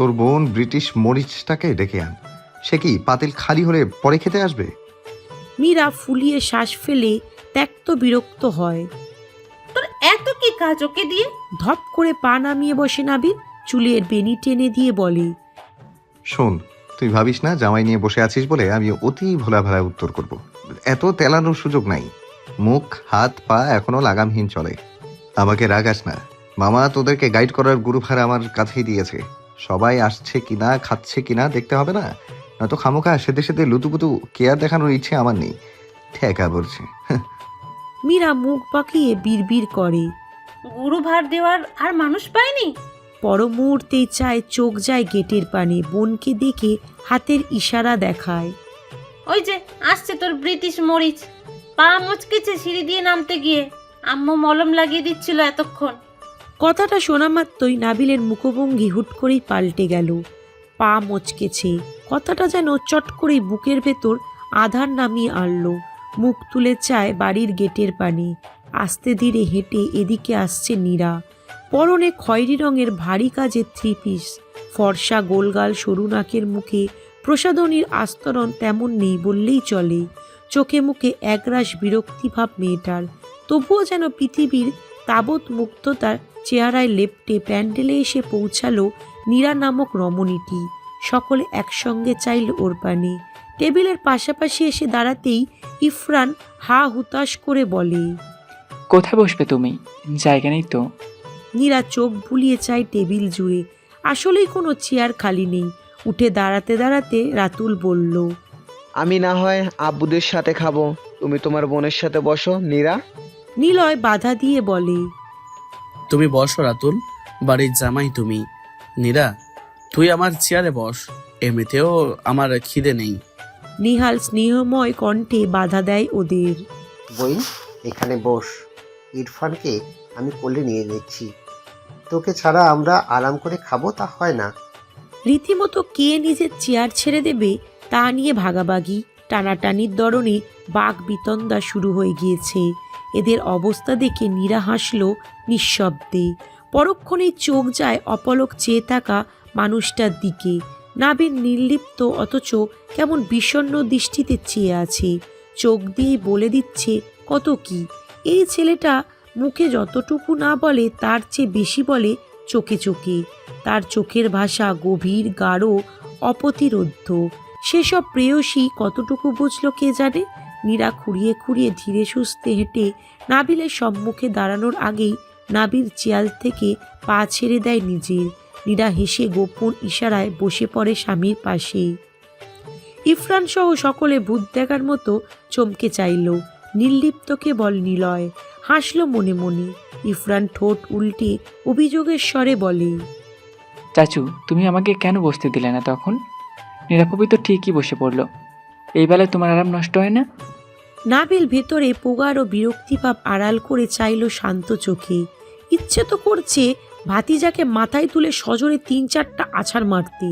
তোর বোন ব্রিটিশ মরিচটাকে ডেকে আন। সে কি পাতিল খালি হলে পরে খেতে আসবে? মীরা ফুলিয়ে শ্বাস ফেলে ত্যক্ত বিরক্ত হয়। তোর এত কি কাজ ওকে দিয়ে? ধপ করে পা নামিয়ে বসে নাবিল, চুলের বেনি টেনে দিয়ে বলে, শোন, তুই ভাবিস না জামাই নিয়ে বসে আছিস বলে আমি অতি ভোলা ভালা উত্তর করব। এত তেলানোর সুযোগ নাই। মুখ হাত পা এখনো লাগামহীন চলে। আমাকে রাগাস না। মামা তোদেরকে গাইড করার গুরুভার আমার কাছেই দিয়েছে। সবাই আসছে কিনা খাচ্ছে কিনা দেখতে হবে না? নয়তো খামোখা সেদে সেদে লুতুপুতু কেয়ার দেখানোর ইচ্ছে আমার নেই। ঠেকা বলছে। মীরা মুখ বাঁকিয়ে বিড়বিড় করে। গুরু ভার দেওয়ার আর মানুষ পায়নি? পর মুহূর্তেই চায় চোখ যায় গেটের পানে, বোনকে দেখে হাতের ইশারা দেখায়। ওই যে আসছে তোর ব্রিটিশ মরিচ। পা মুচকেছে সিঁড়ি দিয়ে নামতে গিয়ে। আম্মু মলম লাগিয়ে দিচ্ছিল এতক্ষণ। কথাটা শোনা মাত্রই নাবিলের মুখভঙ্গি হুট করেই পাল্টে গেল। পা মচকেছে কথাটা যেন চট করেই বুকের ভেতর আধার নামিয়ে আনলো। মুখ তুলে চায় বাড়ির গেটের পানে। আস্তে ধীরে হেঁটে এদিকে আসছে নীরা। পরনে খয়েরি রঙের ভারী কাজের থ্রি পিস, ফর্সা গোলগাল সরু নাকের মুখে প্রসাদনীর আস্তরণ তেমন নেই বললেই চলে। চোখে মুখে একরাশ বিরক্তিভাব মেয়েটার, তবুও যেন পৃথিবীর তাবৎ মুগ্ধতার চেহারায় লেপ্টে প্যান্ডেলে এসে পৌঁছালো নীরা নামক রমণীটি। সকলে একসঙ্গে চাইল ওর পানে। টেবিলের পাশাপাশি এসে দাঁড়াতেই ইফরান হা হুতাশ করে বলে, কোথায় বসবে তুমি? জায়গা নেই তো? নীরা চোখ বুলিয়ে চায় টেবিল জুড়ে। আসলেই কোনো চেয়ার খালি নেই। উঠে দাঁড়াতে দাঁড়াতে রাতুল বলল, আমি না হয় আব্বুদের সাথে খাবো, তুমি তোমার বোনের সাথে বসো নীরা। নিলয় বাধা দিয়ে বলে, তুমি বসো রাতুল, বাড়ির জামাই তুমি। নীরা, তুই আমার চেয়ারে বস, এমনিতেও আমার খিদে নেই। নিহাল স্নেহময় কণ্ঠে বাধা দেয় ওদের। বই এখানে বস, ইরফানকে আমি কোলে নিয়ে নিচ্ছি। তোকে ছাড়া আমরা আরাম করে খাবো তা হয় না। রীতিমতো কে নিজের চেয়ার ছেড়ে দেবে তা নিয়ে ভাগাভাগি, টানাটানির দরনে বাঘ বিতণ্ডা শুরু হয়ে গিয়েছে। এদের অবস্থা দেখে নীরা হাসল নিঃশব্দে। পরক্ষণেই চোখ যায় অপলক চেয়ে থাকা মানুষটার দিকে। নাবিল নির্লিপ্ত অথচ কেমন বিষণ্ণ দৃষ্টিতে চেয়ে আছে। চোখ দিয়েই বলে দিচ্ছে কত কি। এই ছেলেটা মুখে যতটুকু না বলে তার চেয়ে বেশি বলে চোখে চোখে। তার চোখের ভাষা গভীর গাঢ় অপ্রতিরোধ্য। সেসব প্রেয়সী কতটুকু বুঝলো কে জানে। নীরা খুঁড়িয়ে খুঁড়িয়ে ধীরে সুস্থে হেঁটে নাবিলের সম্মুখে দাঁড়ানোর আগেই নাবিল চেয়ার থেকে পা ছেড়ে দেয় নিজের। নীরা হেসে গোপন ইশারায় বসে পড়ে স্বামীর পাশে। ইফরান সহ সকলে ভূত দেখার মতো চমকে চাইল। নির্লিপ্তকে বল নিলয় হাসল মনে মনে। ইফরান ঠোঁট উল্টে অভিযোগের স্বরে বলে, চাচু, তুমি আমাকে কেন বসতে দিলে না তখন? নিরাপবি তো ঠিকই বসে পড়লো। এই বেলায় তোমার আরাম নষ্ট হয় না? নাবিল ভেতরে পোগার ও বিরক্তিভাব আড়াল করে চাইল শান্ত চোখে। ইচ্ছে তো করছে ভাতিজাকে মাথায় তুলে সজোরে ৩-৪টা আছাড় মারতে।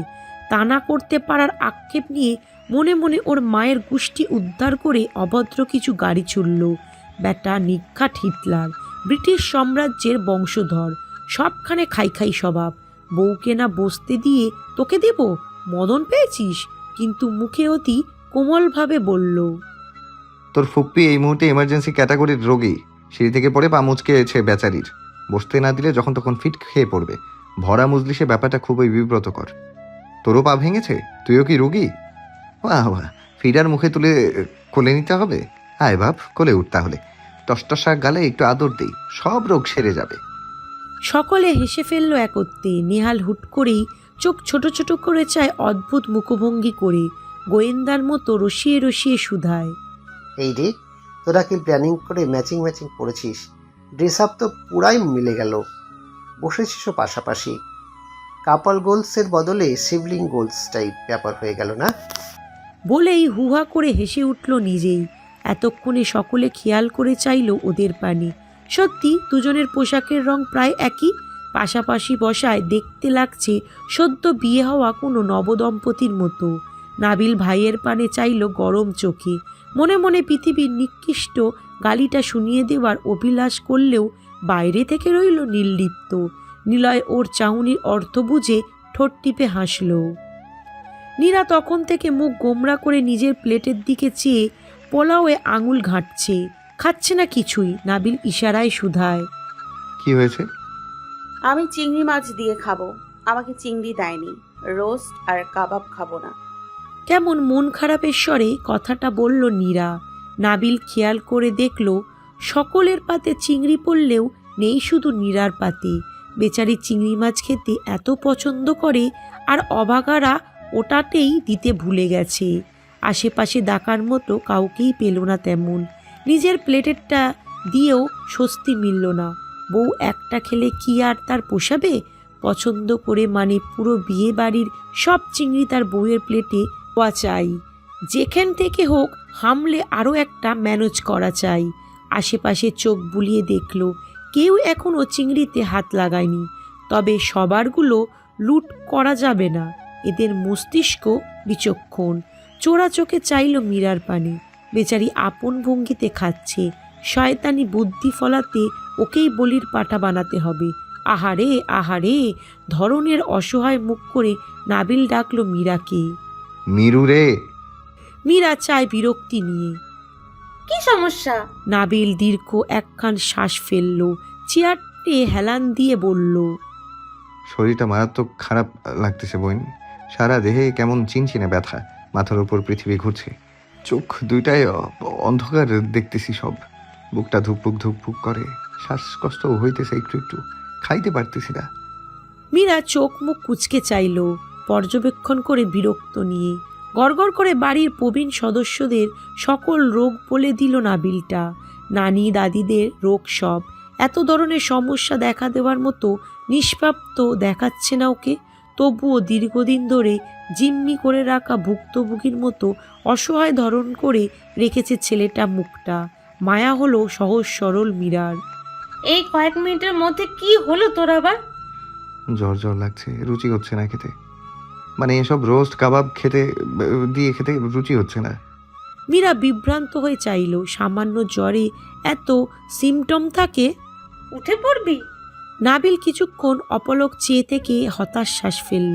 তা না করতে পারার আক্ষেপ নিয়ে মনে মনে ওর মায়ের গোষ্ঠী উদ্ধার করে অভদ্র কিছু গাড়ি ছুড়ল। ব্যাটা নিঘাত হিটলার, ব্রিটিশ সাম্রাজ্যের বংশধর, সবখানে খাই খাই স্বভাব। বউকে না বসতে দিয়ে তোকে দেব, মদন পেয়েছিস? কিন্তু মুখে অতি কোমলভাবে বলল, তোর ফুপ্পি এই মুহূর্তে এমার্জেন্সি ক্যাটাগরির রোগী। সিঁড়ি থেকে পড়ে পা মুচকেছে বেচারির। বসতে না দিলে যখন তখন ফিট খেয়ে পড়বে। ভরা মজলিসে ব্যাপারটা খুবই বিব্রতকর। তোরও পা ভেঙেছে? তুইও কি রোগী? বাহ বাহ, ফিডার মুখে তুলে কোলে নিতে হবে। আয় বাপ, কোলে উঠ তাহলে। টসটসা গালে একটু আদর দেই, সব রোগ সেরে যাবে। সকলে হেসে ফেলল একত্রে। নেহাল হুট করেই চোখ ছোট ছোট করে চায় অদ্ভুত মুখভঙ্গি করে, গোয়েন্দার মতো রসিয়ে রসিয়ে শুধায়, এই রে, তোরা কি প্ল্যানিং করে ম্যাচিং ম্যাচিং করেছিস? ড্রেস আপ তো পুরাই মিলে গেল। বসেছিসও পাশাপাশি। কাপল গোলসের বদলে শিবলিং গোলস টাইপ ব্যাপার হয়ে গেল না? বলেই হুহা করে হেসে উঠল নিজেই। এতক্ষণে সকলে খেয়াল করে চাইল ওদের পানে। সত্যি দুজনের পোশাকের রং প্রায় একই। পাশাপাশি বসায় দেখতে লাগছে সদ্য বিয়ে হওয়া কোনো নবদম্পতির মতো। নাবিল ভাইয়ের পানে চাইল গরম চোখে। মনে মনে পৃথিবীর নিকৃষ্ট গালিটা শুনিয়ে দেওয়ার অভিলাষ করলেও বাইরে থেকে রইল নির্লিপ্ত। নিলয় ওর চাউনির অর্থ বুঝে ঠোঁট টিপে হাসল। নীরা তখন থেকে মুখ গোমরা করে নিজের প্লেটের দিকে চেয়ে পোলাওয়ে আঙুল ঘাঁটছে। খাচ্ছে না কিছুই। নাবিল ইশারায় শুধায়, কি হয়েছে? আমি চিংড়ি মাছ দিয়ে খাবো, আমাকে চিংড়ি দেয়নি। রোস্ট আর কাবাব খাবো না। কেমন মন খারাপের স্বরে কথাটা বলল নীরা। নাবিল খেয়াল করে দেখল সকলের পাতে চিংড়ি পড়লেও নেই শুধু নীরার পাতে। বেচারি চিংড়ি মাছ খেতে এত পছন্দ করে, আর অবাগারা ওটাতেই দিতে ভুলে গেছে। আশেপাশে ডাকার মতো কাউকেই পেল না তেমন। নিজের প্লেটেরটা দিয়েও স্বস্তি মিলল না। বউ একটা খেলে কি আর তার পোষাবে? পছন্দ করে মানে পুরো বিয়ে বাড়ির সব চিংড়ি তার বউয়ের প্লেটে পাওয়া চাই। যেখান থেকে হোক হামলে আরও একটা ম্যানেজ করা চাই। আশেপাশে চোখ বুলিয়ে দেখল কেউ এখনও চিংড়িতে হাত লাগায়নি। তবে সবারগুলো লুট করা যাবে না, এদের মস্তিষ্ক বিচক্ষণ। চোরা চোখে চাইল মীরার পানে। বেচারি আপন ভঙ্গিতে খাচ্ছে। শয়তানি বুদ্ধি ফলাতে ওকেই বলির পাঠা বানাতে হবে। আহারে আহারে, ধরনের অসহায় মুখ করে নাবিল ডাকল মীরাকে। মিরু রে। মীরা চায় বিরক্তি নিয়ে। কি সমস্যা? নাবিল দীর্ঘ একখান শ্বাস ফেলল, চেয়ারটে হেলান দিয়ে বলল, শরীরটা মারাত্মক খারাপ লাগতেছে বোন। সারা দেহে কেমন চিনচিনে ব্যথা, মাথার উপর পৃথিবী ঘুরছে, চোখ দুইটায় অন্ধকার দেখতেছি সব, বুকটা ধুকপুক ধুকপুক করে, শ্বাসকষ্ট হইতেছে একটু একটু, খাইতে পারতেছি না। মীরা চোখ মুখ কুঁচকে চাইল পর্যবেক্ষণ করে বিরক্ত নিয়ে। গড়গড় করে বাড়ির প্রবীণ সদস্যদের সকল রোগ বলে দিল নাবিলটা। নানি দাদিদের রোগ সব। এত ধরনের সমস্যা দেখা দেওয়ার মতো নিষ্প্রাপ্ত দেখাচ্ছে না ওকে। তবুও দীর্ঘদিন ধরে জিম্মি করে রাখা ভুক্তভোগীর মতো অসহায় ধরন করে রেখেছে ছেলেটা মুখটা। মায়া হলো সহজ সরল মীরার। এই কয়েক মিনিটের মধ্যে কি হলো তোর আবার? জ্বর জ্বর লাগছে, রুচি হচ্ছে না খেতে। মানে এসব রোস্ট কাবাব খেতে রুচি হচ্ছে না। মীরা বিভ্রান্ত হয়ে চাইল, সামান্য জ্বরে এত সিমটম থাকে? উঠে পড়বি? নাবিল কিছুক্ষণ অপলক চেয়ে থেকে হতাশ শ্বাস ফেলল।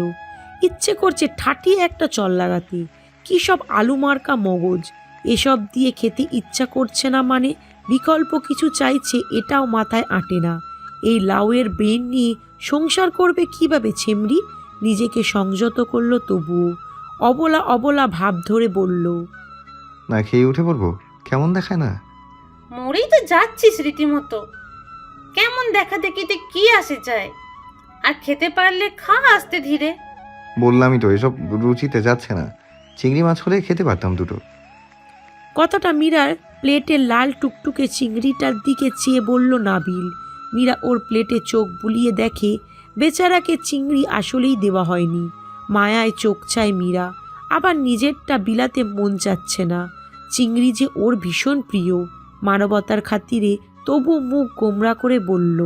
ইচ্ছে করছে ঠাটিয়ে একটা চল লাগাতে। কী সব আলু মার্কা মগজ, এসব দিয়ে খেতে ইচ্ছা করছে না মানে বিকল্প কিছু চাইছে, এটাও মাথায় আঁটে না। এই লাউয়ের ব্রেন নিয়ে সংসার করবে কিভাবে ছেমরি? নিজেকে সংযত করল তবুও। অবলা অবলা ভাব ধরে বলল, না খেয়ে উঠে পড়বো? কেমন দেখায় না? মরেই তো যাচ্ছিস রীতিমতো। কেমন দেখা দেখিতে কি আসে যায়? আর খেতে পারলে খা আস্তে ধীরে। বললামই তো এসব রুচিতে যাচ্ছে না। চিংড়ি মাছ হলে খেতে পারতাম দুটো। কথাটা মীরার প্লেটে লাল টুকটুকে চিংড়িটার দিকে চেয়ে বলল নাবিল। মীরা ওর প্লেটে চোখ বুলিয়ে দেখে বেচারাকে চিংড়ি আসলেই দেওয়া হয়নি। মায়ায় চোখ চায় মীরা, আবার নিজেরটা বিলাতে মন চাচ্ছে না। চিংড়ি যে ওর ভীষণ প্রিয়। মানবতার খাতিরে তবু মুখ গোমরা করে বলল,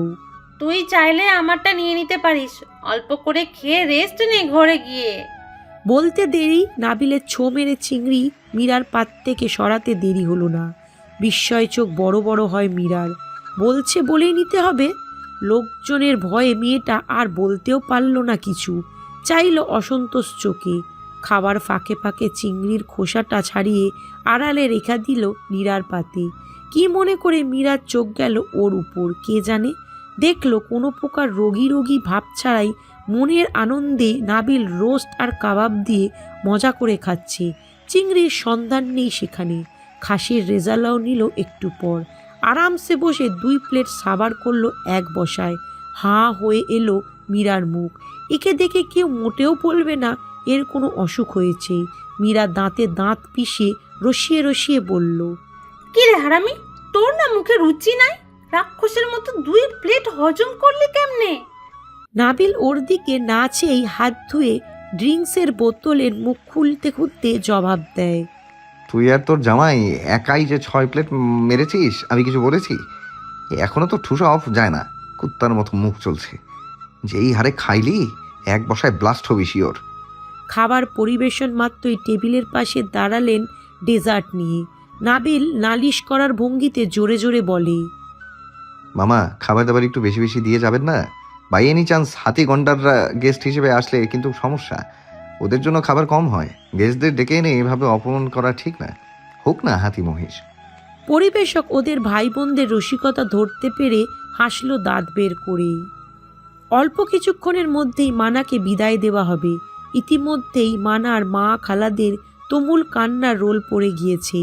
তুই চাইলে আমারটা নিয়ে নিতে পারিস, অল্প করে খেয়ে রেস্ট নে ঘরে গিয়ে। বলতে দেরি নাবিলের ছো মেরে চিংড়ি মীরার পাত থেকে সরাতে দেরি হলো না। বিস্ময় চোখ বড় বড় হয় মীরার। বলছে বলেই নিতে হবে? লোকজনের ভয়ে মেয়েটা আর বলতেও পারল না কিছু। চাইল অসন্তোষ চোখে। খাবার ফাঁকে ফাঁকে চিংড়ির খোসাটা ছাড়িয়ে আড়ালে রেখা দিল মীরার পাতে। কি মনে করে মীরার চোখ গেল ওর উপর কে জানে। দেখল কোনো প্রকার রোগী রোগী ভাব ছাড়াই মনের আনন্দে নাবিল রোস্ট আর কাবাব দিয়ে মজা করে খাচ্ছে। চিংড়ির সন্ধান নেই সেখানে। খাসির রেজালাও নিল একটু পর। আরামসে বসে 2 প্লেট সাবার করলো এক বসায়। হাঁ হয়ে এলো মীরার মুখ। একে দেখে কেউ মোটেও বলবে না এর কোনো অসুখ হয়েছে। মীরা দাঁতে দাঁত পিষে রসিয়ে রসিয়ে বলল, কি রে হারামি, তোর না মুখে রুচি নাই? রাক্ষসের মতো 2 প্লেট হজম করলি কেমনে? নাবিল ওর দিকে না চেয়েই হাত ধুয়ে ড্রিঙ্কসের বোতলের মুখ খুলতে খুলতে জবাব দেয়, তুই আর তোর জামাই একাই যে 6 প্লেট মেরেছিস, আমি কিছু বলেছি? এখনো তো ঠুসা অফ যায় না, কুত্তার মতো মুখ চলছে। যেই হারে খাইলি এক বসায় ব্লাস্ট হবি শিওর। খাবার পরিবেশন মাত্রই টেবিলের পাশে দাঁড়ালেন ডেজার্ট নিয়ে। নাবিল নালিশ করার ভঙ্গিতে জোরে জোরে বলে, মামা খাবার দাবার একটু বেশি বেশি দিয়ে যাবেন না? বাই এনি চান্স হাতি গন্ডাররা গেস্ট হিসেবে আসলে কিন্তু সমস্যা, ওদের জন্য খাবার কম হয়। গেস্টদের ডেকে এনে এভাবে অপমান করা ঠিক না, হোক না হাতি মহিষ। পরিবেশক ওদের ভাই বোনদের রসিকতা ধরতে পেরে হাসলো দাঁত বের করে। অল্প কিছুক্ষণের মধ্যেই মানাকে বিদায় দেওয়া হবে। ইতিমধ্যেই মানার মা খালাদের তুমুল কান্নার রোল পড়ে গিয়েছে।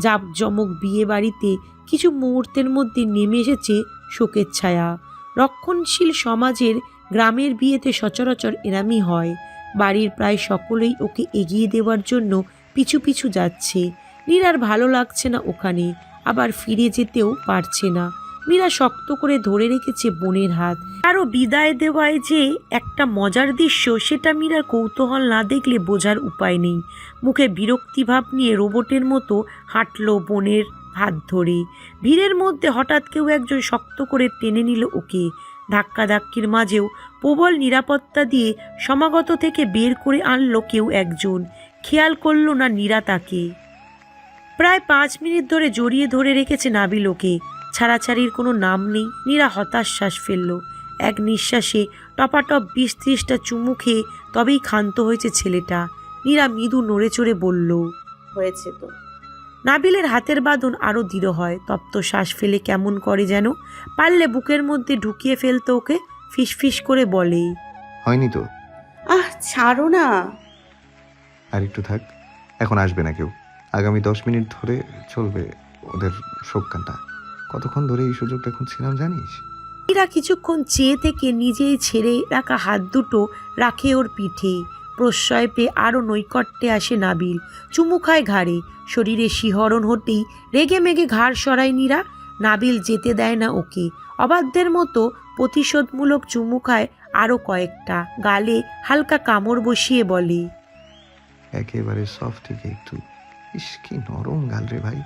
জাঁকজমক বিয়ে বাড়িতে কিছু মুহূর্তের মধ্যে নেমে এসেছে শোকের ছায়া। রক্ষণশীল সমাজের গ্রামের বিয়েতে সচরাচর এরামই হয়। বাড়ির প্রায় সকলেই ওকে এগিয়ে দেওয়ার জন্য পিছু পিছু যাচ্ছে। নীরার ভালো লাগছে না ওখানে, আবার ফিরে যেতেও পারছে না। মীরা শক্ত করে ধরে রেখেছে বোনের হাত। আরও বিদায় দেওয়ায় যে একটা মজার দৃশ্য, সেটা মীরার কৌতূহল না দেখলে বোঝার উপায় নেই। মুখে বিরক্তিভাব নিয়ে রোবটের মতো হাঁটল বোনের হাত ধরে। ভিড়ের মধ্যে হঠাৎ কেউ একজন শক্ত করে টেনে নিল ওকে। ধাক্কাধাক্কির মাঝেও প্রবল নিরাপত্তা দিয়ে সমাগত থেকে বের করে আনলো কেউ একজন। খেয়াল করল না নীরা তাকে। প্রায় 5 মিনিট ধরে জড়িয়ে ধরে রেখেছে নাবিল ওকে। ছাড়াছাড়ির কোনো নাম নেই। নীরা হতাশ শ্বাস ফেলল। এক নিঃশ্বাসে টপাটপ 20-30টা চুমু খেয়ে তবেই ক্ষান্ত হয়েছে ছেলেটা। নীরা মৃদু নড়ে চড়ে বলল, হয়েছে তো। নাবিলের হাতের বাঁধন আরও দৃঢ় হয়। তপ্ত শ্বাস ফেলে কেমন করে যেন, পারলে বুকের মধ্যে ঢুকিয়ে ফেলতো ওকে। ফিসফিস করে বলে, হয়নি তো, ছাড়ো না। আর একটু থাক, এখন আসবে না কেউ। আগামী 10 মিনিট ধরে চলবে ওদের শোককান্না। কতক্ষণ ধরে এই সুযোগটা খুঁজছিলাম জানিস? নীরা কিছুক্ষণ চেয়ে থেকে নিজেই ছেড়ে রাখা হাত দুটো রাখে ওর পিঠে। প্রশ্রয় পেয়ে আরও নৈকট্যে আসে নাবিল। চুমু খায় ঘাড়ে। শরীরে শিহরণ হতেই রেগে মেগে ঘাড় সরায় নীরা। নাবিল যেতে দেয় না ওকে। অবাধ্যের মতো প্রতিশোধমূলক চুমু খায় আরও কয়েকটা। গালে হালকা কামড় বসিয়ে বলে, একেবারে সফট একটু। ইস কি নরম গাল রে ভাই,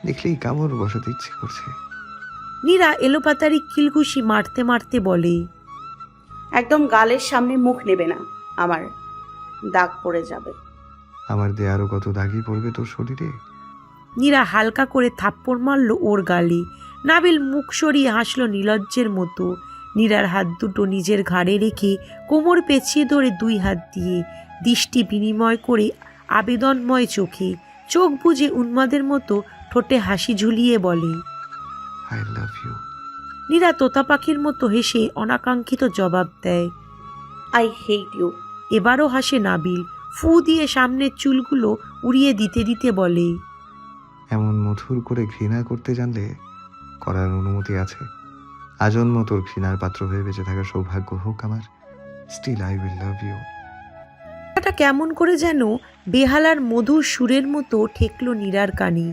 দেখলেই কামড় বসাতে ইচ্ছে করছে। নীরা এলোপাতারি কিলঘুষি মারতে মারতে বলে, একদম গালের সামনে মুখ নেবে না, আমার দাগ পড়ে যাবে। আমার দিয়ে আরো কত দাগি পড়বে তোর শরীরে। নীরা হালকা করে থাপ্পড় মারল ওর গালে। নাবিল মুখ সরিয়ে হাসল নির্লজ্জের মতো। নীরার হাত দুটো নিজের ঘাড়ে রেখে কোমর পেঁচিয়ে ধরে 2 হাত দিয়ে দৃষ্টি বিনিময় করে আবেদনময় চোখে চোখ বুজে উন্মাদের মতো ঠোঁটে হাসি ঝুলিয়ে বলে, আই লাভ ইউ। নীরা তোতা পাখির মতো হেসে অনাকাঙ্ক্ষিত জবাব দেয়। I hate you. এবারও হাসে নাবিল। ফু দিয়ে সামনের চুলগুলো উড়িয়ে দিতে দিতে বলে, এমন মধুর করে ঘৃণা করতে জানলে করার অনুমতি আছে। আজন্ম তোর ঘৃণার পাত্র হয়ে বেঁচে থাকার সৌভাগ্য হোক আমার। Still I will love you. এটা কেমন করে যেন বেহালার মধুর সুরের মতো ঠেকল নীরার কানে।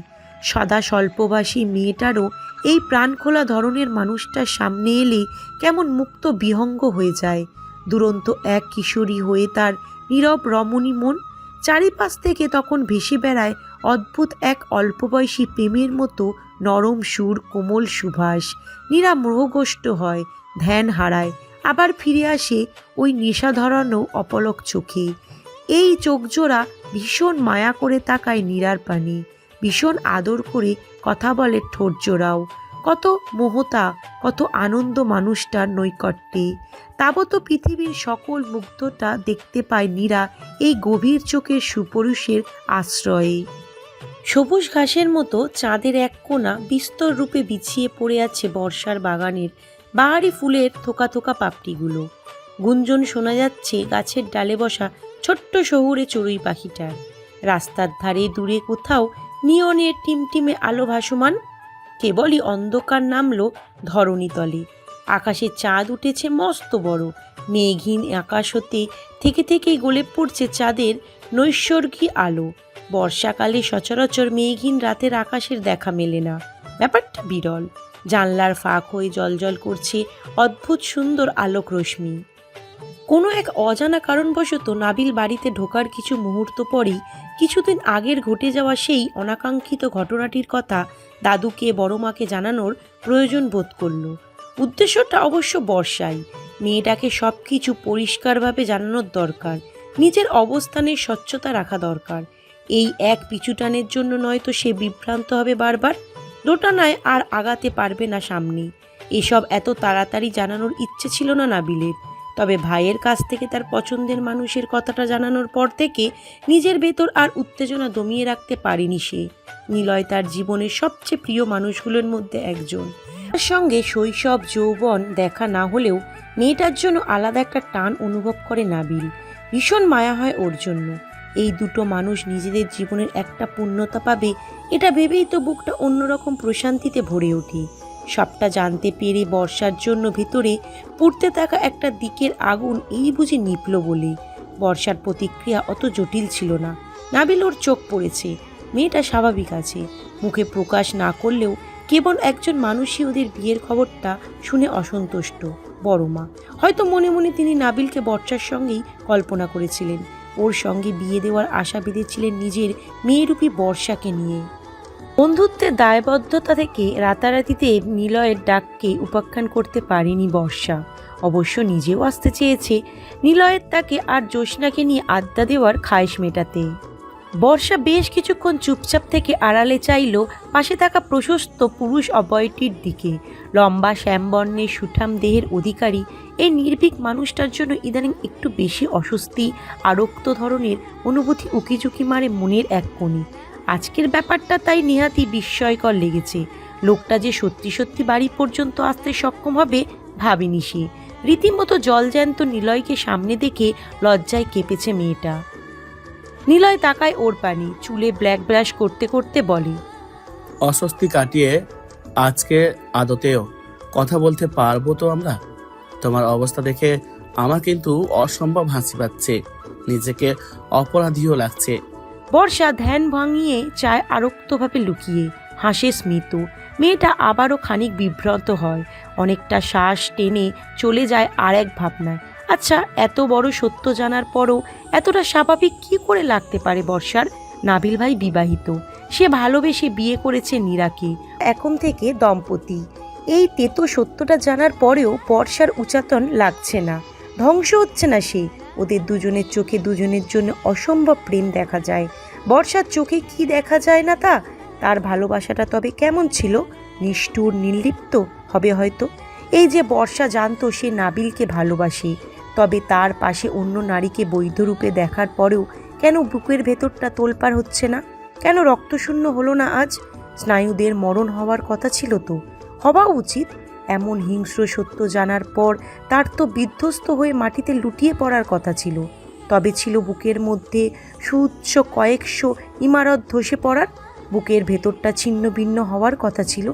সদা স্বল্পভাষী মেয়েটারও এই প্রাণখোলা ধরনের মানুষটার সামনে এলে কেমন মুক্ত বিহঙ্গ হয়ে যায়। দুরন্ত এক কিশোরী হয়ে তার নীরব রমণী মন। চারিপাশ থেকে তখন ভেসে বেড়ায় অদ্ভুত এক অল্পবয়সী প্রেমের মতো নরম সুর, কোমল সুভাষ। নীরা মোহগ্রস্ত হয়, ধ্যান হারায়, আবার ফিরে আসে ওই নেশা ধরানো অপলক চোখে। এই চোখজোড়া ভীষণ মায়া করে তাকায় নীরার পানে। ভীষণ আদর করে কথা বলে ঠোঁট জোড়াও। কত মোহতা, কত আনন্দ মানুষটার নৈকট্যে। তাবত পৃথিবীর সকল মুগ্ধতা দেখতে পায় নীরা এই গভীর চোখের সুপুরুষের আশ্রয়ে। সবুজ ঘাসের মতো চাঁদের এক কোণা বিস্তর রূপে বিছিয়ে পড়ে আছে বর্ষার বাগানের বাহারি ফুলের থোকা থোকা পাপড়িগুলো। গুঞ্জন শোনা যাচ্ছে গাছের ডালে বসা ছোট্ট শহুরে চড়ুই পাখিটার। রাস্তার ধারে দূরে কোথাও নিয়নের টিমটিমে আলো ভাসমান। কেবলই অন্ধকার নামল ধরণীতলে। আকাশে চাঁদ উঠেছে মস্ত বড়। মেঘহীন আকাশ হতে থেকে থেকেই গলে পড়ছে চাঁদের নৈসর্গী আলো। বর্ষাকালে সচরাচর মেঘহীন রাতের আকাশের দেখা মেলে না, ব্যাপারটা বিরল। জানলার ফাঁক হয়ে জলজল করছে অদ্ভুত সুন্দর আলোক রশ্মি। কোনো এক অজানা কারণবশত নাবিল বাড়িতে ঢোকার কিছু মুহূর্ত পরেই কিছুদিন আগের ঘটে যাওয়া সেই অনাকাঙ্ক্ষিত ঘটনাটির কথা দাদুকে বড় মাকে জানানোর প্রয়োজন বোধ করল। উদ্দেশ্যটা অবশ্য বর্ষাই। মেয়েটাকে সব কিছু পরিষ্কারভাবে জানানোর দরকার। নিজের অবস্থানের স্বচ্ছতা রাখা দরকার। এই এক পিছুটানের জন্য নয়তো সে বিভ্রান্ত হবে বারবার। দোটানায় আর আগাতে পারবে না সামনে। এসব এত তাড়াতাড়ি জানানোর ইচ্ছে ছিল না নাবিলের। তবে ভাইয়ের কাছ থেকে তার পছন্দের মানুষের কথাটা জানানোর পর থেকে নিজের ভেতর আর উত্তেজনা দমিয়ে রাখতে পারেনি সে। নিলয় তার জীবনের সবচেয়ে প্রিয় মানুষগুলোর মধ্যে একজন। তার সঙ্গে শৈশব যৌবন দেখা না হলেও মেয়েটার জন্য আলাদা একটা টান অনুভব করে নাবিল। ভীষণ মায়া হয় ওর জন্য। এই দুটো মানুষ নিজেদের জীবনের একটা পূর্ণতা পাবে এটা ভেবেই তো বুকটা অন্যরকম প্রশান্তিতে ভরে ওঠে। সবটা জানতে পেরে বর্ষার জন্য ভিতরে পুড়তে থাকা একটা দিকের আগুন এই বুঝি নিভল বলে। বর্ষার প্রতিক্রিয়া অত জটিল ছিল না। নাবিল ওর চোখ পড়েছে, মেয়েটা স্বাভাবিক আছে, মুখে প্রকাশ না করলেও কেবল একজন মানুষই ওদের বিয়ের খবরটা শুনে অসন্তুষ্ট, বড় মা। হয়তো মনে মনে তিনি নাবিলকে বর্ষার সঙ্গেই কল্পনা করেছিলেন, ওর সঙ্গে বিয়ে দেওয়ার আশা বেঁধেছিলেন নিজের মেয়েরূপী বর্ষাকে নিয়ে। বন্ধুত্বের দায়বদ্ধতা থেকে রাতারাতিতে নিলয়ের ডাককে উপাখ্যান করতে পারেনি বর্ষা। অবশ্য নিজেও আসতে চেয়েছে নিলয়ের তাকে আর জ্যোৎস্নাকে নিয়ে আড্ডা দেওয়ার খায়েশ মেটাতে। বর্ষা বেশ কিছুক্ষণ চুপচাপ থেকে আড়ালে চাইল পাশে থাকা প্রশস্ত পুরুষ অবয়টির দিকে। লম্বা শ্যামবর্ণের সুঠাম দেহের অধিকারী এই নির্ভীক মানুষটার জন্য ইদানিং একটু বেশি অস্বস্তি আরক্ত ধরনের অনুভূতি উকিঝুঁকি মারে মনের এক কোণে। আজকের ব্যাপারটা তাই নেহাতি বিস্ময়কর লেগেছে। লোকটা যে সত্যি সত্যি বাড়ি পর্যন্ত আসতে সক্ষম হবে ভাবেনি সে। রীতিমতো জলজ্যান্ত নিলয়কে সামনে দেখে লজ্জায় কেঁপেছে মেয়েটা। নিলয় তাকায় ওর পানি, চুলে ব্ল্যাক ব্রাশ করতে করতে বলে, অস্বস্তি কাটিয়ে আজকে আদতেও কথা বলতে পারবো তো আমরা? তোমার অবস্থা দেখে আমার কিন্তু অসম্ভব হাসি পাচ্ছে, নিজেকে অপরাধীও লাগছে। বর্ষা ধ্যান ভাঙিয়ে চায় আরক্তভাবে লুকিয়ে, হাসে স্মিত। মেয়েটা আবারও খানিক বিভ্রান্ত হয়, অনেকটা শ্বাস টেনে চলে যায় আর এক ভাবনায়। আচ্ছা, এত বড় সত্য জানার পরও এতটা স্বাভাবিক কি করে লাগতে পারে বর্ষার? নাবিল ভাই বিবাহিত, সে ভালোবেসে বিয়ে করেছে নীরাকে, এখন থেকে দম্পতি। এই তেতো সত্যটা জানার পরেও বর্ষার উচাটন লাগছে না, ধ্বংস হচ্ছে না সে। ওদের দুজনের চোখে দুজনের জন্য অসম্ভব প্রেম দেখা যায়। বর্ষার চোখে কি দেখা যায় না তা? তার ভালোবাসাটা তবে কেমন ছিল? নিষ্ঠুর, নির্লিপ্ত হবে হয়তো। এই যে বর্ষা জানতো সে নাবিলকে ভালোবাসে, তবে তার পাশে অন্য নারীকে বৈধ রূপে দেখার পরেও কেন বুকের ভেতরটা তোলপাড় হচ্ছে না? কেন রক্তশূন্য হলো না আজ? স্নায়ুদের মরণ হওয়ার কথা ছিল তো, হওয়া উচিত। এমন হিংস্র সত্য জানার পর তার তো বিধ্বস্ত হয়ে মাটিতে লুটিয়ে পড়ার কথা ছিল। তবে ছিল বুকের মধ্যে সুউচ্চ কয়েকশো ইমারত ধসে পড়ার, বুকের ভেতরটা ছিন্ন ভিন্ন হওয়ার কথা ছিল।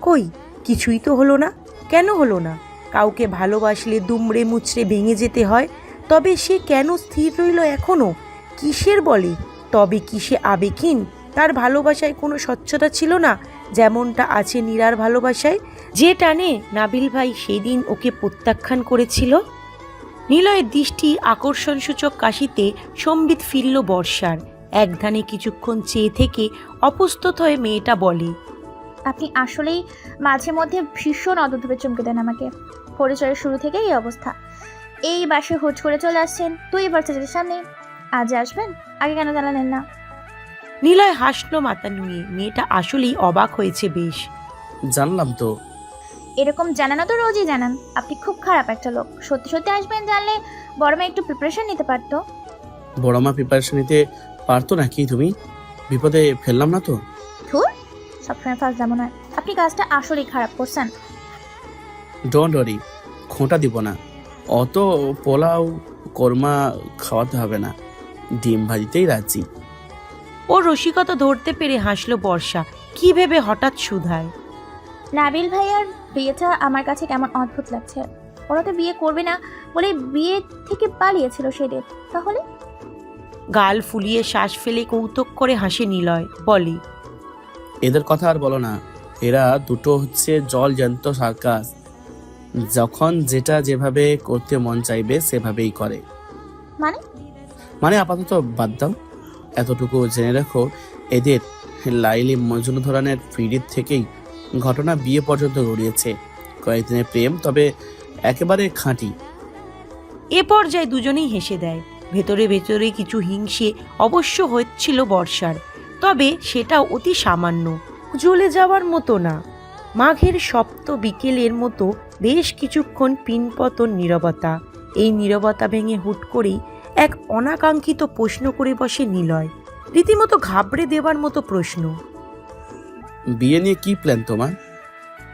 কই, কিছুই তো হলো না। কেন হলো না? কাউকে ভালোবাসলে দুমড়ে মুচড়ে ভেঙে যেতে হয়, তবে সে কেন স্থির রইল এখনো? কিসের বলে? তবে কিসে আবেগহীন? তার ভালোবাসায় কোনো স্বচ্ছতা ছিল না, যেমনটা আছে নীরার ভালোবাসায়, যে টানে নাবিল ভাই সেদিন ওকে প্রত্যাখ্যান করেছিল। নিলয়ের দৃষ্টি আকর্ষণসূচক কাশিতে সম্বিত ফিরল বর্ষার। একধানে কিছুক্ষণ চেয়ে থেকে অপ্রস্তুত হয়ে মেয়েটা বলে, আপনি আসলেই মাঝে মধ্যে ভীষণ অদ্ভুতভাবে চমকে দেন আমাকে। পরিচয়ের শুরু থেকে এই অবস্থা। এই বাসে হুট করে চলে আসছেন 2 ভার্সিটির সামনে। আজ আসবেন, আগে কেন জানালেন না? নিলয় হাসলো মাথা নুয়ে। মেয়েটা আসলেই অবাক হয়েছে বেশ। জানলাম তো। এরকম জানানো তো রোজই জানান। আপনি খুব খারাপ একটা লোক। সত্যি সত্যি আসবেন জানলে বড় মা একটু প্রিপারেশন নিতে পারতো। বড় মা প্রিপারেশন নিতে পারতো নাকি? তুমি বিপদে ফেললাম না তো? ধুর, সবসময় ফার্স্ট যেমন হয়। আপনি কাজটা আসলেই খারাপ করছেন। ডোন্ট ওয়ারি, খোঁটা দিব না। অত পোলাও কোরমা খাওয়াতে হবে না, ডিম ভাজিতেই রাজি। ও রসিকতা ধরতে পেরে হাসলো বর্ষা। কি ভেবে হঠাৎ শুধায়, নাবিল ভাইয়ার বিয়েটা আমার কাছে কেমন অদ্ভুত লাগছে। ওরা তো বিয়ে করবে না বলে বিয়ে থেকে পালিয়েছিল সেদিন। তাহলে? গাল ফুলিয়ে শ্বাস ফেলে কৌতুক করে হাসে নিলয়, বলে, এদের কথা আর বলো না। এরা দুটো হচ্ছে জল জ্যান্ত সার্কাস। যখন যেটা যেভাবে করতে মন চাইবে সেভাবেই করে। মানে আপাতত বাদ দাও। এতটুকু জেনে রাখো, এদের লাইলি মজনু ধরনের পিড়িত থেকেই ঘটনা বিয়ে পর্যন্ত গড়িয়েছে। কয়েকদিনের প্রেম, তবে একেবারে খাঁটি। এ পর্যায়ে দুজনেই হেসে দেয়। ভেতরে ভেতরে কিছু হিংসে অবশ্য হচ্ছিল বর্ষার, তবে সেটাও অতি সামান্য, জ্বলে যাওয়ার মতো না। মাঘের সপ্ত বিকেলের মতো বেশ কিছুক্ষণ পিনপতন নীরবতা। এই নীরবতা ভেঙে হুট করেই এক অনাকাঙ্ক্ষিত প্রশ্ন করে বসে নিলয়, রীতিমতো ঘাবড়ে দেবার মতো প্রশ্ন। বিয়ে নিয়ে কি প্ল্যান তোমার?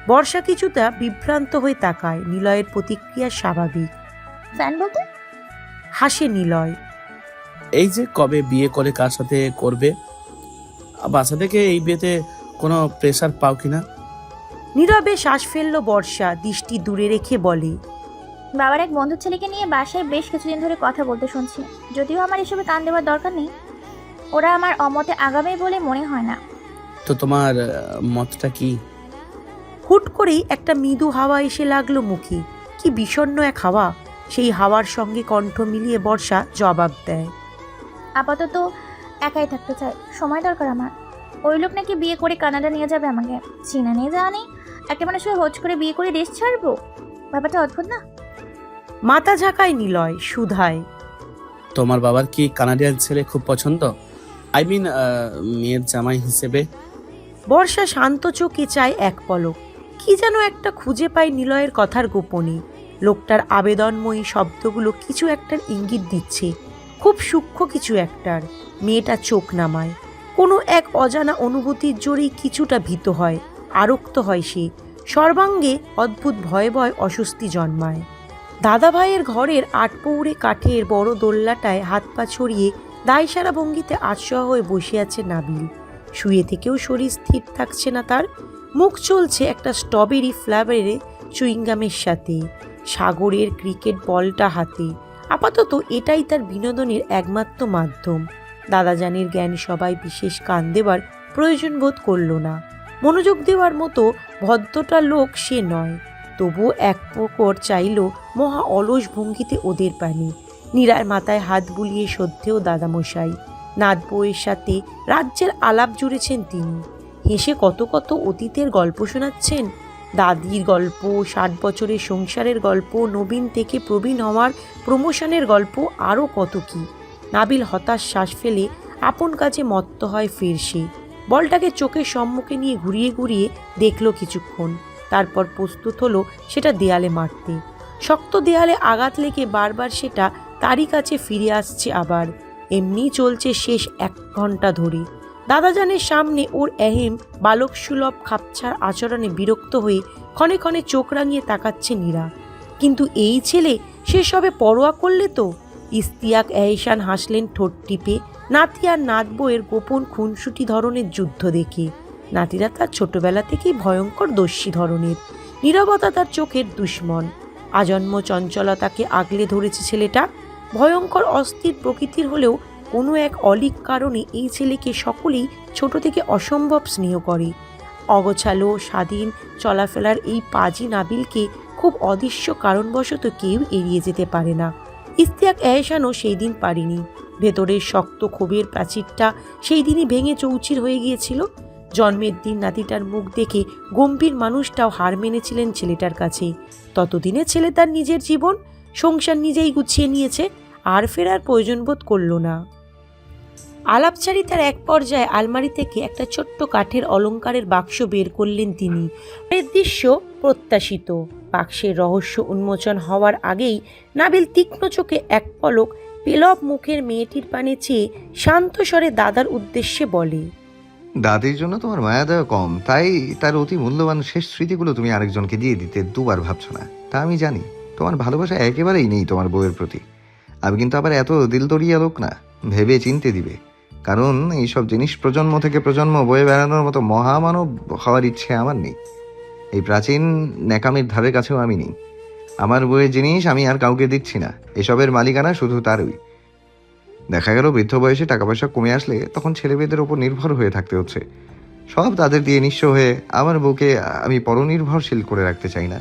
বর্ষা কিছুটা বিভ্রান্ত হয়ে তাকায়। নিলয়ের প্রতিক্রিয়া স্বাভাবিক। ফ্যান বলতে? হাসে নিলয়। এই যে কবে বিয়ে করে কার সাথে করবে, বাসা থেকে এই বিয়েতে কোনো প্রেশার পাও কিনা? নীরবে শ্বাস ফেলল বর্ষা, দৃষ্টি দূরে রেখে বলে, বাবার এক বন্ধুর ছেলেকে নিয়ে বাসায় বেশ কিছুদিন ধরে কথা বলতে শুনছি। যদিও আমার এসবে কান দেওয়ার দরকার নেই, ওরা আমার অমতে আগাবে বলে মনে হয় না। তো তোমার মতটা কি? হুট করেই একটা মৃদু হাওয়া এসে লাগলো মুখে। কি বিষণ্ণ এক হাওয়া। সেই হাওয়ার সঙ্গে কণ্ঠ মিলিয়ে বর্ষা জবাব দেয়, আপাতত একাই থাকতে চাই, সময় দরকার আমার। ওই লোক নাকি বিয়ে করে কানাডা নিয়ে যাবে আমাকে। চিনা নেই জানা নেই, একটা মানুষকে হোচ করে বিয়ে করে দেশ ছাড়বো? ব্যাপারটা অদ্ভুত না? মাথা ঝাঁকায় নিলয়, সুধায়, তোমার বাবার কি কানাডিয়ান ছেলে খুব পছন্দ? আই মিন মেয়ের জামাই হিসেবে? বর্ষা শান্ত চোখে চায় এক পলক। কি যেন একটা খুঁজে পায় নিলয়ের কথার গোপনে। লোকটার আবেদনময়ী শব্দগুলো কিছু একটার ইঙ্গিত দিচ্ছে, খুব সূক্ষ্ম কিছু একটার। মেয়েটা চোখ নামায়। কোনো এক অজানা অনুভূতির জোরেই কিছুটা ভীত হয়, আরক্ত হয় সে। সর্বাঙ্গে অদ্ভুত ভয় ভয় অস্বস্তি জন্মায়। দাদা ভাইয়ের ঘরের আটপৌড়ে কাঠের বড় দোল্লাটায় হাত পা ছড়িয়ে দায়সারা ভঙ্গিতে আটশোয়া হয়ে বসে আছে নাবিল। শুয়ে থেকেও শরীর স্থির থাকছে না তার। মুখ চলছে একটা স্ট্রবেরি ফ্লেভারে চুইংগামের সাথে, সাগরের ক্রিকেট বলটা হাতে। আপাতত এটাই তার বিনোদনের একমাত্র মাধ্যম। দাদাজানের জ্ঞান সবাই বিশেষ কান দেবার প্রয়োজন বোধ করল না। মনোযোগ দেওয়ার মতো ভদ্রটা লোক সে নয়। তবুও এক প্রকর চাইল মহা অলস ভঙ্গিতে ওদের পানি। নীরার মাথায় হাত বুলিয়ে সধ্যেও দাদামশাই। নাত বউয়ের সাথে রাজ্যের আলাপ জুড়েছেন তিনি। হেসে কত কত অতীতের গল্প শোনাচ্ছেন। দাদির গল্প, 60 বছরের সংসারের গল্প, নবীন থেকে প্রবীণ হওয়ার প্রমোশনের গল্প, আরও কত কি। নাবিল হতাশ শ্বাস ফেলে আপন কাজে মত্ত হয় ফের সে। বলটাকে চোখের সম্মুখে নিয়ে ঘুরিয়ে ঘুরিয়ে দেখল কিছুক্ষণ। তারপর প্রস্তুত হলো সেটা দেয়ালে মারতে। শক্ত দেয়ালে আঘাত লেগে বারবার সেটা তারই কাছে ফিরে আসছে আবার। এমনিই চলছে শেষ 1 ঘন্টা ধরে। দাদাজানের সামনে ওর এহেম বালক সুলভ খাপছাড় আচরণে বিরক্ত হয়ে ক্ষণে ক্ষণে চোখ রাঙিয়ে তাকাচ্ছে নীরা। কিন্তু এই ছেলে সে সবে পরোয়া করলে তো? ইস্তিয়াক এহসান হাসলেন ঠোঁট টিপে, নাতি আর নাত বউয়ের গোপন খুনসুটি ধরনের যুদ্ধ দেখে। নাতিরা তার ছোটবেলা থেকেই ভয়ঙ্কর দস্যি ধরনের। নীরবতা তার চোখের দুশ্মন। আজন্ম চঞ্চলতাকে আগলে ধরেছে ছেলেটা। ভয়ঙ্কর অস্থির প্রকৃতির হলেও কোনো এক অলীক কারণে এই ছেলেকে সকলেই ছোট থেকে অসম্ভব স্নেহ করে। অগোছালো স্বাধীন চলাফেরার এই পাজি নাবিলকে খুব অদৃশ্য কারণবশত কেউ এড়িয়ে যেতে পারে না। ইস্তিয়াক এহসানও সেই দিন পারেনি। ভেতরের শক্ত ক্ষোভের প্রাচীরটা সেই দিনই ভেঙে চৌচির হয়ে গিয়েছিল। জন্মের দিন নাতিটার মুখ দেখে গম্ভীর মানুষটাও হার মেনেছিলেন ছেলেটার কাছে। ততদিনে ছেলে তার নিজের জীবন সংসার নিজেই গুছিয়ে নিয়েছে, আর ফেরার প্রয়োজন বোধ করল না। আলাপচারিতার এক পর্যায়ে আলমারি থেকে একটা ছোট্ট কাঠের অলংকারের বাক্স বের করলেন তিনি। এর দৃশ্য প্রত্যাশিত। বাক্সের রহস্য উন্মোচন হওয়ার আগেই নাবিল তীক্ষ্ণ চোখে এক পলক পেলব মুখের মেয়েটির পানে চেয়ে শান্ত স্বরে দাদার উদ্দেশ্যে বলে, দাদির জন্য তোমার মায়া দেওয়া কম, তাই তার অতি মূল্যবান শেষ স্মৃতিগুলো তুমি আরেকজনকে দিয়ে দিতে দুবার ভাবছো না। তা আমি জানি তোমার ভালোবাসা একেবারেই নেই তোমার বউয়ের প্রতি। আমি কিন্তু আবার এত দিলদরিয়া লোক না, ভেবে চিনতে দিবে। কারণ এইসব জিনিস প্রজন্ম থেকে প্রজন্ম বয়ে বেড়ানোর মতো মহামানব হওয়ার ইচ্ছে আমার নেই। এই প্রাচীন ন্যাকামের ধারের কাছেও আমি নেই। আমার বইয়ের জিনিস আমি আর কাউকে দিচ্ছি না। এসবের মালিকানা শুধু তারই। দেখা গেল বৃদ্ধ বয়সে টাকা পয়সা কমে আসলে তখন ছেলেমেয়েদের ওপর নির্ভর হয়ে থাকতে হচ্ছে। সব তাদের দিয়ে নিঃস্ব হয়ে আমার বউকে আমি পরনির্ভরশীল করে রাখতে চাই না।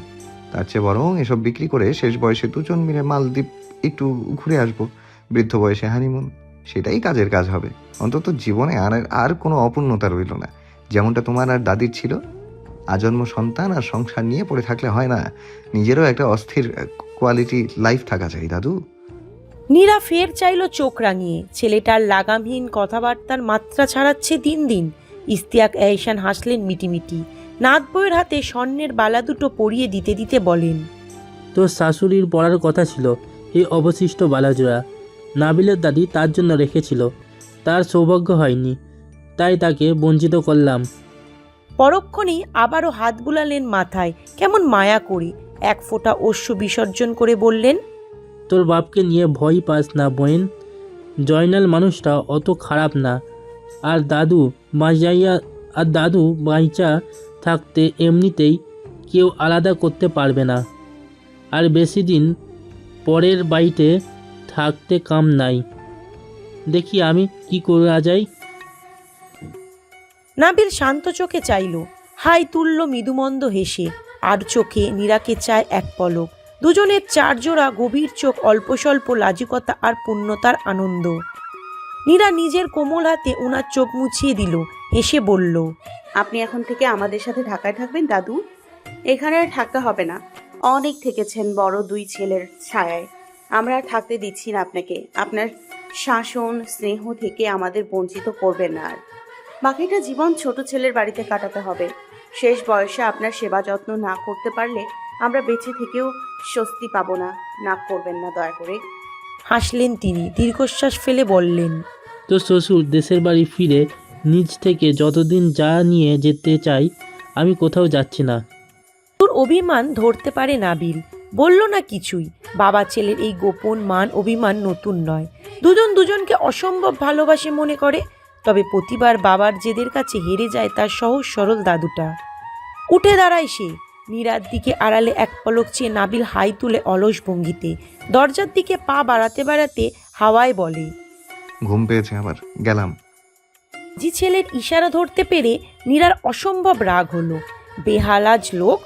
তার চেয়ে বরং এসব বিক্রি করে শেষ বয়সে দুজন মিলে মালদ্বীপ একটু ঘুরে আসবো। বৃদ্ধ বয়সে হানিমুন, সেটাই কাজের কাজ হবে। অন্তত জীবনে আর কোনো অপূর্ণতা রইল না, যেমনটা তোমার আর দাদির ছিল। আজন্ম সন্তান আর সংসার নিয়ে পড়ে থাকলে হয় না। নিজেরও একটা অস্থির কোয়ালিটি লাইফ থাকা চাই দাদু। নীরা ফের চাইল চোখ রাঙিয়ে। ছেলেটার লাগামহীন কথাবার্তার মাত্রা ছাড়াচ্ছে দিন দিন। ইস্তিয়াক এহসান হাসলেন মিটিমিটি। নাথ বউয়ের হাতে স্বর্ণের বালা দুটো পরিয়ে দিতে দিতে বলেন, তোর শাশুড়ির পড়ার কথা ছিল এই অবশিষ্ট বালাজোড়া। নাবিলের দাদি তার জন্য রেখেছিল, তার সৌভাগ্য হয়নি, তাই তাকে বঞ্চিত করলাম। পরক্ষণেই আবারও হাত বুলালেন মাথায়, কেমন মায়া করে এক ফোঁটা অশ্রু বিসর্জন করে বললেন, তোর বাপকে নিয়ে ভয় পাস না বোন, জয়নাল মানুষটা অত খারাপ না। আর দাদু বাইচা থাকতে এমনিতেই কেউ আলাদা করতে পারবে না। আর বেশি দিন পরের বাড়িতে থাকতে কাম নাই, দেখি আমি কি করা যায়। নাবিল শান্ত চোখে চাইল, হাই তুলল মৃদুমন্দ হেসে, আর চোখে নীরাকে চায় এক পলক। দুজনের চারজোড়া গভীর চোখ, অল্প স্বল্প লাজুকতা আর পূর্ণতার আনন্দ। নীরা নিজের কোমল হাতে ওনার চোখ মুছিয়ে দিল, হেসে বলল, আপনি এখন থেকে আমাদের সাথে ঢাকায় থাকবেন দাদু। এখানে আর থাকতে হবে না, অনেক থেকেছেন বড় দুই ছেলের ছায়ায়। আমরা আর থাকতে দিচ্ছি না আপনাকে। আপনার শাসন স্নেহ থেকে আমাদের বঞ্চিত করবেন না। আর বাকিটা জীবন ছোট ছেলের বাড়িতে কাটাতে হবে। শেষ বয়সে আপনার সেবা যত্ন না করতে পারলে আমরা বেঁচে থেকেও স্বস্তি পাবো না। না করবেন না দয়া করে। হাসলেন তিনি, দীর্ঘশ্বাস ফেলে বললেন, তোর শ্বশুর দেশের বাড়ি ফিরে নিজ থেকে যতদিন যা নিয়ে যেতে চাই, আমি কোথাও যাচ্ছি না। তোর অভিমান ধরতে পারে নাবিল, বলল না কিছুই। বাবা ছেলের এই গোপন মান অভিমান নতুন নয়, দুজন দুজনকে অসম্ভব ভালোবাসে মনে করে। তবে প্রতিবার বাবার জেদের কাছে হেরে যায় তার সহজ সরল দাদুটা। উঠে দাঁড়ায় সে, নীরার দিকে আড়ালে এক পলক চেয়ে নাবিল হাই তুলে অলস ভঙ্গিতে দরজার দিকে পা বাড়াতে বাড়াতে হাওয়ায় বলে, ঘুম পেয়েছে আমার, গেলাম। জি ছেলের ইশারা ধরতে পেরে নীরার অসম্ভব রাগ হলো। বেহালাজ লোক,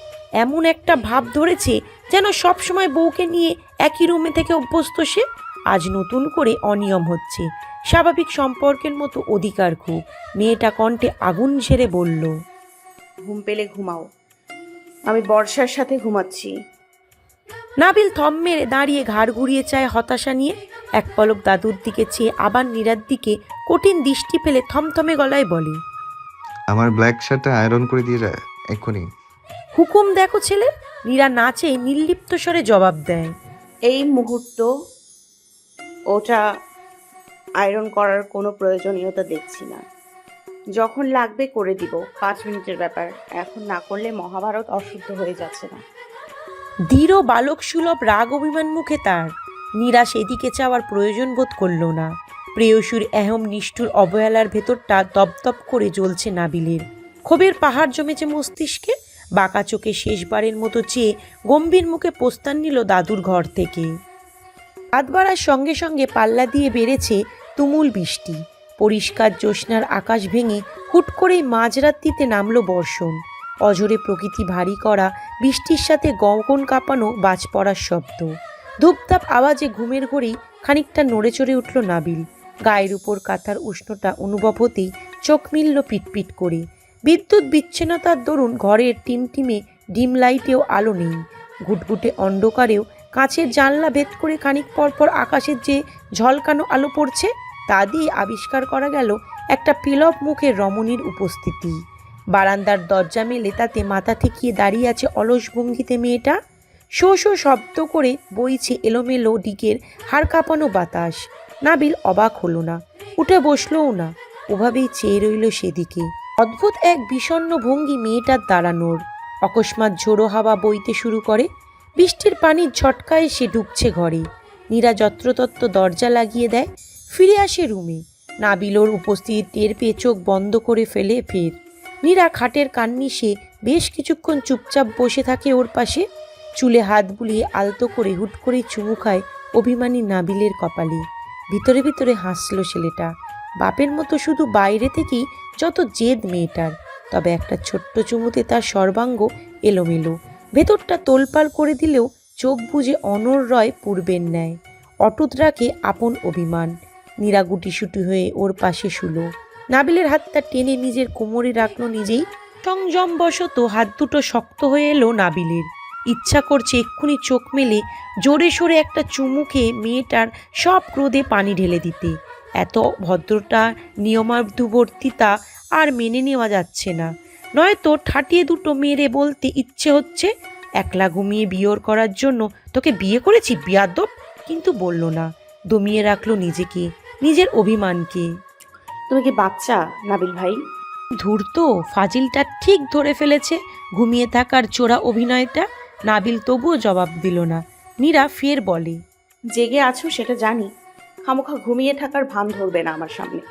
এমন একটা ভাব ধরেছে যেন সবসময় বউকে নিয়ে একই রুমে থেকে অভ্যস্ত সে। আজ নতুন করে অনিয়ম হচ্ছে, স্বাভাবিক সম্পর্কের মতো অধিকার খুব। মেয়েটা কণ্ঠে আগুন ঝেড়ে বলল, ঘুম পেলে ঘুমাও, আমি বর্ষার সাথে ঘুমাচ্ছি। নাবিল থম মেরে দাঁড়িয়ে ঘাড় ঘুরিয়ে চায় হতাশা নিয়ে। এক পলক দাদুর দিকে চেয়ে আবার নীরার দিকে কঠিন দৃষ্টি ফেলে থমথমে গলায় বলে, আমার ব্ল্যাক শার্টটা আয়রন করে দিয়ে যায় এক্ষুনি। হুকুম দেখো ছেলে। নীরা নাচে নির্লিপ্ত স্বরে জবাব দেয়, এই মুহূর্ত ওটা আয়রন করার কোনো প্রয়োজনীয়তা দেখছি না। যখন লাগবে করে দিব, 5 মিনিটের ব্যাপার। এখন না করলে মহাভারত অশুদ্ধ হয়ে যাচ্ছে না। দৃঢ় বালক সুলভ রাগ অভিমান মুখে তার। নীরা সেদিকে চাওয়ার প্রয়োজন বোধ করল না। প্রেয়সীর এহম নিষ্ঠুর অবহেলার ভেতরটা দপদপ করে জ্বলছে নাবিলের। ক্ষোভের পাহাড় জমেছে মস্তিষ্কে। বাঁকা চোখে শেষবারের মতো চেয়ে গম্ভীর মুখে প্রস্থান নিল দাদুর ঘর থেকে। রাত বাড়ার সঙ্গে সঙ্গে পাল্লা দিয়ে বেড়েছে তুমুল বৃষ্টি। পরিষ্কার জ্যোৎস্নার আকাশ ভেঙে হুট করেই মাঝরাত্রিতে নামল বর্ষণ। অঝরে প্রকৃতি ভারী করা বৃষ্টির সাথে গগন কাঁপানো বাজ পড়ার শব্দ। ধূপধাপ আওয়াজে ঘুমের ঘরেই খানিকটা নড়ে চড়ে উঠল নাবিল। গায়ের উপর কাঁথার উষ্ণতা অনুভব হতেই চোখ মিলল পিটপিট করে। বিদ্যুৎ বিচ্ছিন্নতার দরুন ঘরের টিমটিমে ডিম লাইটেও আলো নেই। ঘুটঘুটে অন্ধকারেও কাঁচের জানলা ভেদ করে খানিক পরপর আকাশের যে ঝলকানো আলো পড়ছে তা দিয়ে আবিষ্কার করা গেল একটা পিলব মুখের রমণীর উপস্থিতি। বারান্দার দরজা মেলে তাতে মাথা ঠেকিয়ে দাঁড়িয়ে আছে অলস ভঙ্গিতে মেয়েটা। শো শো শব্দ করে বইছে এলোমেলো দিকের হাড় কাঁপানো বাতাস। নাবিল অবাক হলো না, উঠে বসলও না, ওভাবেই চেয়ে রইল সেদিকে। অদ্ভুত এক বিষণ্ণ ভঙ্গি মেয়েটার দাঁড়ানোর। অকস্মাৎ ঝোড়ো হাওয়া বইতে শুরু করে। বৃষ্টির পানির ঝটকায় সে ঢুকছে ঘরে। নীরা যত্রতত্র দরজা লাগিয়ে দেয়, ফিরে আসে রুমে। নাবিলোর উপস্থিতি টের পেয়ে চোখ বন্ধ করে ফেলে ফের। নীরা খাটের কান্নিসে বেশ কিছুক্ষণ চুপচাপ বসে থাকে ওর পাশে। চুলে হাত বুলিয়ে আলতো করে হুট করে চুমু খায় অভিমানী নাবিলের কপালে। ভিতরে ভিতরে হাসল ছেলেটা। বাপের মতো শুধু বাইরে থেকেই যত জেদ মেয়েটার, তবে একটা ছোট্ট চুমুতে তার সর্বাঙ্গ এলোমেলো। ভেতরটা তোলপাড় করে দিলেও চোখ বুজে অনর রয় পূর্বের ন্যায়। অটুট রাখে আপন অভিমান। নীরা গুটিসুটি হয়ে ওর পাশে শুলো। নাবিলের হাতটা টেনে নিজের কোমরে রাখলো নিজেই। সংযমবশত হাত দুটো শক্ত হয়ে এলো নাবিলের। ইচ্ছা করছে এক্ষুনি চোখ মেলে জোরে সোরে একটা চুমু খেয়ে মেয়েটার সব ক্রোধে পানি ঢেলে দিতে। এত ভদ্রতা নিয়মানুবর্তিতা আর মেনে নেওয়া যাচ্ছে না। নয়তো ঠাটিয়ে দুটো মেরে বলতে ইচ্ছে হচ্ছে একলা ঘুমিয়ে বিয়ের করার জন্য তোকে বিয়ে করেছি বিয়াদব, কিন্তু বলল না, দমিয়ে রাখলো নিজেকে, নিজের অভিমানকে। তুমি কি বাচ্চা নাবিল ভাই? ধূর্ত, ফাজিলটা ঠিক ধরে ফেলেছে ঘুমিয়ে থাকার চোরা অভিনয়টা। নাবিল তবুও জবাব দিল না। নীরা ফের বলে, জেগে আছো সেটা জানি, খামোখা ঘুমিয়ে থাকার ভান ধরবে না আমার সামনে।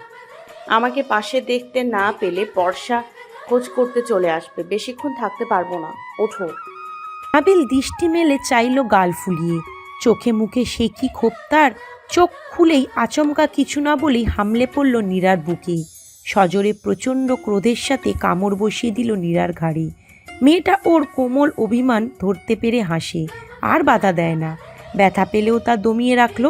আমাকে পাশে দেখতে না পেলে বর্ষা খোঁজ করতে চলে আসবে, বেশিক্ষণ থাকতে পারবো না, ওঠো। নাবিল দৃষ্টি মেলে চাইল গাল ফুলিয়ে, চোখে মুখে সে কি ক্ষোভ তার। চোখ খুলেই আচমকা কিছু না বলেই হামলে পড়ল নীরার বুকে। সজোরে প্রচণ্ড ক্রোধের সাথে কামড় বসিয়ে দিল নীরার ঘাড়ে। মেয়েটা ওর কোমল অভিমান ধরতে পেরে হাসে, আর বাধা দেয় না। ব্যথা পেলেও তা দমিয়ে রাখল।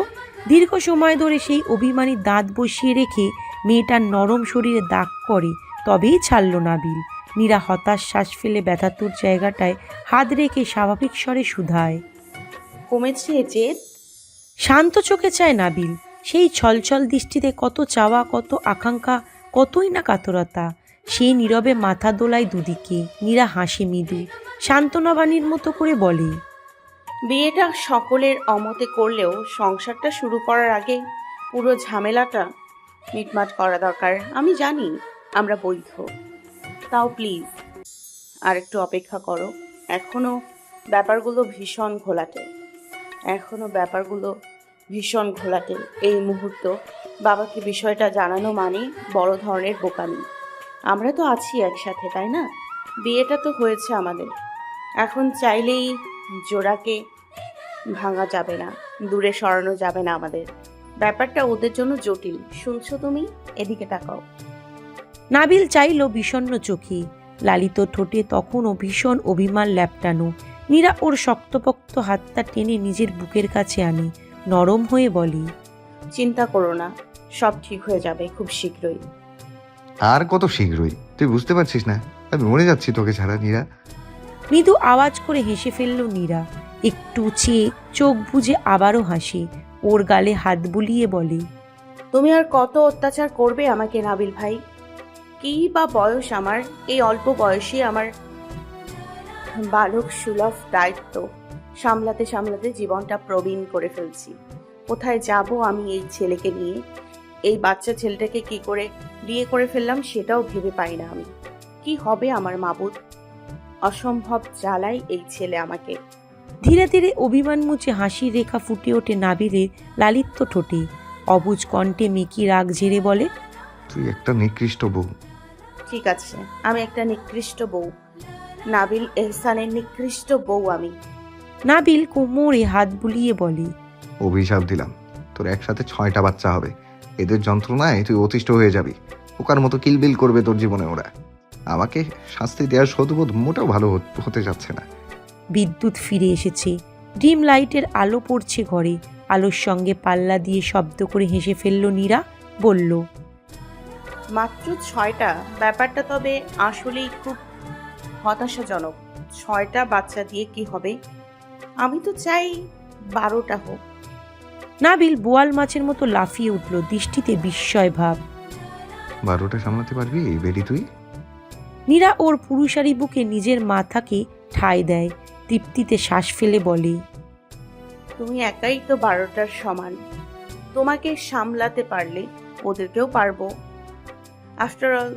দীর্ঘ সময় ধরে সেই অভিমানী দাঁত বসিয়ে রেখে মেয়েটার নরম শরীরে দাগ করে, তবেই ছাড়ল নাবিল। নীরা হতাশ শ্বাস ফেলে ব্যথাতুর জায়গাটায় হাত রেখে স্বাভাবিক স্বরে শুধায়, কমেছে জেদ? শান্ত চোখে চায় নাবিল। সেই ছলছল দৃষ্টিতে কত চাওয়া, কত আকাঙ্ক্ষা, কতই না কাতরতা। সেই নীরবে মাথা দোলায় দুদিকে। নীরা হাসি মৃদু, সান্ত্বনাবাণীর মতো করে বলে, বিয়েটা সকলের অমতে করলেও সংসারটা শুরু করার আগে পুরো ঝামেলাটা মিটমাট করা দরকার। আমি জানি আমরা বৈধ, তাও প্লিজ আর একটু অপেক্ষা করো। এখনো ব্যাপারগুলো ভীষণ ঘোলাটে। এই মুহূর্ত বাবাকে বিষয়টা জানানো মানে বড় ধরনের বোকামি। আমরা তো আছি একসাথে, তাই না? বিয়েটা তো হয়েছে আমাদের, এখন চাইলেই জোড়াকে ভাঙা যাবে না, দূরে সরানো যাবে না আমাদের। ব্যাপারটা ওদের জন্য জটিল। শুনছো তুমি? এদিকে তাকাও। নাবিল চাইল বিষণ্ণ চোখে। লালিত ঠোঁটে তখনও ভীষণ অভিমান ল্যাপটানো। নীরা ওর শক্তপোক্ত হাতটা টেনে নিজের বুকের কাছে আনে, নরম হয়ে বলে, চিন্তা করো না, সব ঠিক হয়ে যাবে খুব শীঘ্রই। আর কত শীঘ্রই? তুই বুঝতে পারছিস না আমি মরে যাচ্ছি তোকে ছাড়া নীরা। মৃদু আওয়াজ করে হেসে ফেলল নীরা। একটু চেয়ে চোখ বুজে আবারও হাসে। ওর গালে হাত বুলিয়ে বলে, তুমি আর কত অত্যাচার করবে আমাকে নাবিল ভাই? কি বা বয়স আমার? এই অল্প বয়সে আমার বালক সুলভ দায়িত্ব সামলাতে সামলাতে জীবনটা প্রবীণ করে ফেলছি। কোথায় যাব আমি এই ছেলেকে নিয়ে? এই বাচ্চা ছেলেটাকে কি করে বিয়ে করে ফেললাম সেটাও ভেবে পাই না আমি। কি হবে আমার মাবুদ? অসম্ভব জ্বালায় এই ছেলে আমাকে। ধীরে ধীরে অভিমান মুছে হাসির রেখা ফুটে ওঠে নাবিলের লালিত্য ঠোঁটে। অবুজ কণ্ঠে মেকি রাগ ঝেড়ে বলে, তুই একটা নিকৃষ্ট বউ। ঠিক আছে, আমি একটা নিকৃষ্ট বউ। নাবিল এহসানের নিকৃষ্ট বউ আমি। নাবিল কোমরে হাত বুলিয়ে বলে, অভিশাপ দিলাম, তোর একসাথে 6টা বাচ্চা হবে। এদের যন্ত্রণায় তুই অতিষ্ঠ হয়ে যাবি। পোকার মতো কিলবিল করবে তোর জীবনে ওরা। আমাকে শাস্তি দেওয়ার সদবোধ মোটেও ভালো হতে যাচ্ছে না। বিদ্যুৎ ফিরে এসেছে। ডিম লাইটের আলো পড়ছে ঘরে। আলোর সঙ্গে পাল্লা দিয়ে শব্দ করে হেসে ফেলল নীরা। বলল, মাত্র 6টা? ব্যাপারটা তবে আসলেই খুব হতাশাজনক। 6টা বাচ্চা দিয়ে কি হবে? আমি তো চাই 12টা হোক। নাবিল বোয়াল মাছের মতো লাফিয়ে উঠল, দৃষ্টিতে বিস্ময় ভাব। 12টা সামলাতে পারবি বেরি তুই? নীরা ওর পুরুষারি বুকে নিজের মাথাকে ঠাঁই দেয়। তৃপ্তিতে শ্বাস ফেলে বলে, তুমি একাই তো 12টার সমান। তোমাকে সামলাতে পারলে ওদেরকেও পারবো। আফটার অল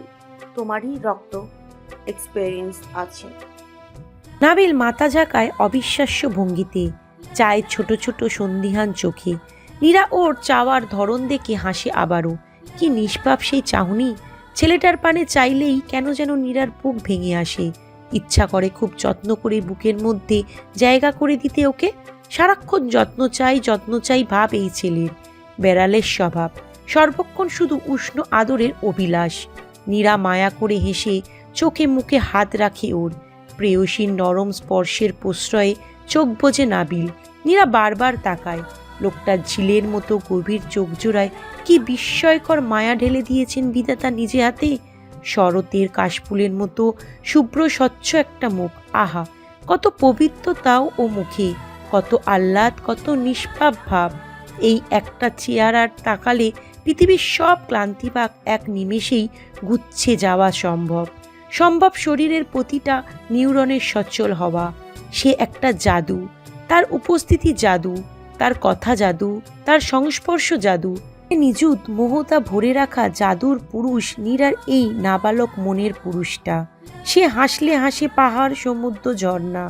তোমারই রক্ত এক্সপেরিয়েন্স আছে। নাবিল মাথা ঝাঁকায় অবিশ্বাস্য ভঙ্গিতে, চায় ছোট ছোট সন্দিহান চোখে। নীরা ওর চাওয়ার ধরন দেখে হাসে আবারও। কি নিষ্পাপ সেই চাহনি! ছেলেটার পানে চাইলেই কেন যেন নীরার বুক ভেঙে আসে। ইচ্ছা করে খুব যত্ন করে বুকের মধ্যে জায়গা করে দিতে ওকে। সারাক্ষণ যত্ন চাই ভাব এই ছেলের। বেড়ালের স্বভাব, সর্বক্ষণ শুধু উষ্ণ আদরের অভিলাষ। নীরা মায়া করে হেসে চোখে মুখে হাত রাখে ওর। প্রেয়সীর নরম স্পর্শের প্রশ্রয়ে চোখ বোঝে নাবিল। নীরা বারবার তাকায়। লোকটার ঝিলের মতো গভীর চোখ জোড়ায় কি বিস্ময়কর মায়া ঢেলে দিয়েছেন বিধাতা নিজে হাতে। শরতের কাশফুলের মতো শুভ্র স্বচ্ছ একটা মুখ। আহা, কত পবিত্রতাও ও মুখে, কত আহ্লাদ, কত নিষ্পাপ ভাব। এই একটা চেহারার তাকালে পৃথিবীর সব ক্লান্তিভাগ এক নিমেষেই গুচ্ছে যাওয়া সম্ভব। সম্ভব শরীরের প্রতিটা নিউরনের সচল হওয়া। সে একটা জাদু, তার উপস্থিতি জাদু, তার কথা জাদু, তার সংস্পর্শ জাদু। নিযুত মোহতা ভরে রাখা জাদুর পুরুষ নীরার এই নাবালক মনের পুরুষটা। সে হাসলে হাসে পাহাড়, সমুদ্র, ঝর্ণা।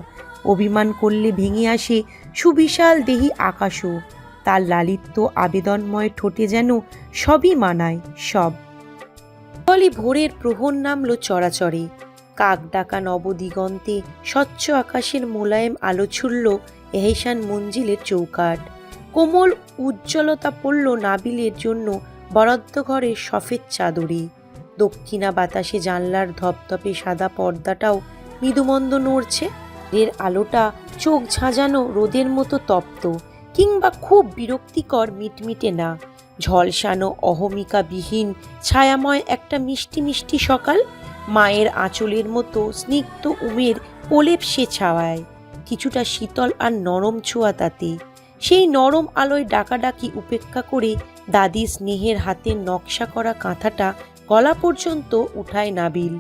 অভিমান করলে ভেঙে আসে সুবিশাল দেহী আকাশও। তার লালিত্য আবেদনময় ঠোঁটে যেন সবই মানায়, সব। বলি ভোরের প্রহর নামল চরাচরে। কাক ডাকা নবদিগন্তে স্বচ্ছ আকাশের মোলায়েম আলো ছুড়ল এহসান মঞ্জিলের চৌকাঠ। কোমল উজ্জ্বলতা পড়ল নাবিলের জন্য বরাদ্দ ঘরের সফেদ চাদরে। দক্ষিণা বাতাসে জানলার ধপধপে সাদা পর্দাটাও মৃদুমন্দ নড়ছে। এর আলোটা চোখ ঝাঁঝানো রোদের মতো তপ্ত, কিংবা খুব বিরক্তিকর মিটমিটে না। ঝলসানো অহমিকাবিহীন ছায়াময় একটা মিষ্টি মিষ্টি সকাল। মায়ের আঁচলের মতো স্নিগ্ধ উমের প্রলেপ সে ছাওয়ায়, কিছুটা শীতল আর নরম ছোঁয়া তাতে। সেই নরম আলোয় ডাকাডাকি উপেক্ষা করে দাদি স্নেহের হাতের নকশা করা কাঁথাটা গলা পর্যন্ত উঠায় নাবিল।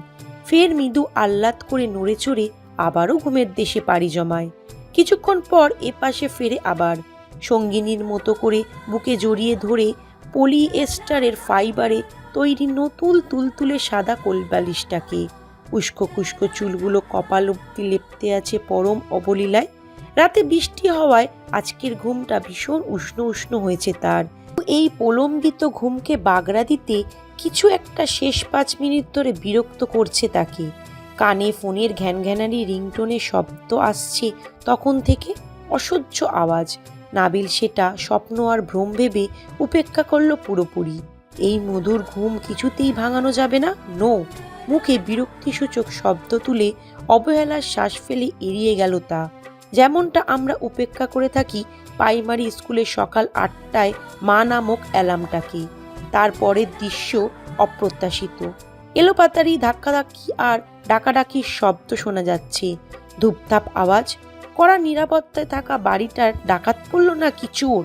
ফের মৃদু আহ্লাদ করে নড়ে চড়ে আবারও ঘুমের দেশে পাড়ি জমায়। কিছুক্ষণ পর এপাশে ফেরে আবার, সঙ্গিনীর মতো করে বুকে জড়িয়ে ধরে পলিয়েস্টারের ফাইবারে তৈরি নতুন তুলতুলে সাদা কোলবালিশটাকে। উস্কো খুস্কো চুলগুলো কপাল অব্দি লেপ্তে আছে পরম অবলীলায়। রাতে বৃষ্টি হওয়ায় আজকের ঘুমটা ভীষণ উষ্ণ উষ্ণ হয়েছে তার। এই প্রলম্বিত ঘুমকে বাগড়া দিতে কিছু একটা শেষ 5 মিনিট ধরে বিরক্ত করছে তাকে। কানে ফোনের ঘ্যানঘ্যানারি রিংটোনের শব্দ আসছে তখন থেকে, অসহ্য আওয়াজ। নাবিল সেটা স্বপ্ন আর ভ্রম ভেবে উপেক্ষা করলো পুরোপুরি। এই মধুর ঘুম কিছুতেই ভাঙানো যাবে না। নো। মুখে বিরক্তিসূচক শব্দ তুলে অবহেলার শ্বাস ফেলে এড়িয়ে গেল তা। যেমনটা আমরা উপেক্ষা করে থাকি প্রাইমারি স্কুলে সকাল 8টায় মা নামক অ্যালার্মটাকে। তারপরের দৃশ্য অপ্রত্যাশিত। এলোপাতাড়ি ধাক্কাধাক্কি আর ডাকাডাকির শব্দ শোনা যাচ্ছে। ধূপধাপ আওয়াজ। কড়া নিরাপত্তায় থাকা বাড়িটার ডাকাত পড়ল নাকি চোর?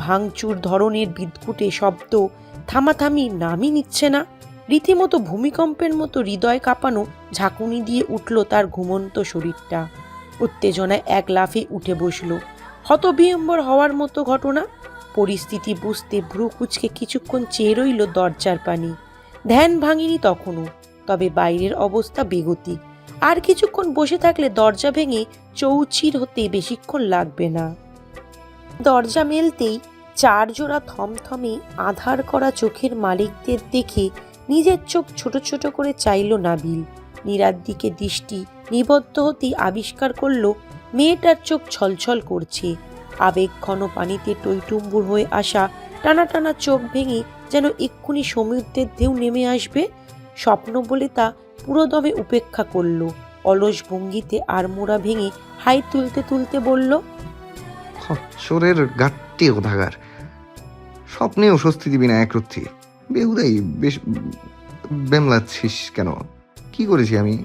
ভাঙচুর ধরনের বিদঘুটে শব্দ থামাথামি নামই নিচ্ছে না। রীতিমতো ভূমিকম্পের মতো হৃদয় কাঁপানো ঝাঁকুনি দিয়ে উঠল তার ঘুমন্ত শরীরটা। উত্তেজনায় এক লাফে উঠে বসল। হতবিহ্বল হওয়ার মতো ঘটনা। পরিস্থিতি বুঝতে ভ্রু কুঁচকে কিছুক্ষণ চেয়ে রইল দরজার পানে। ধ্যান ভাঙিনি তখনও, তবে বাইরের অবস্থা বেগতিক। আর কিছুক্ষণ বসে থাকলে দরজা ভেঙে চৌচির হতে বেশিক্ষণ লাগবে না। দরজা মেলতেই 4 জোড়া থমথমে আধার করা চোখের মালিকদের দেখে নিজের চোখ ছোট ছোট করে চাইল নাবিল। নীরার দিকে দৃষ্টি নিবদ্ধ হতেই আবিষ্কার করল মেয়েটার চোখ ছলছল করছে। আবেগঘন পানিতে টইটুম্বুর হয়ে আসা টানা টানা চোখ ভেঙে যেন এক্ষুনি সমুদ্রের ঢেউ নেমে আসবে। স্বপ্ন বলে তা পুরোদমে উপেক্ষা করল। অলস ভঙ্গিতে আড়মোড়া ভেঙে হাই তুলতে তুলতে বলল, চোরের গাট্টি ওধাগার, স্বপ্নেও স্বস্তি দিবি না একরত্তি। বেহুদাই বেশ বেমলাচ্ছিস কেন? কি করেছি আমি?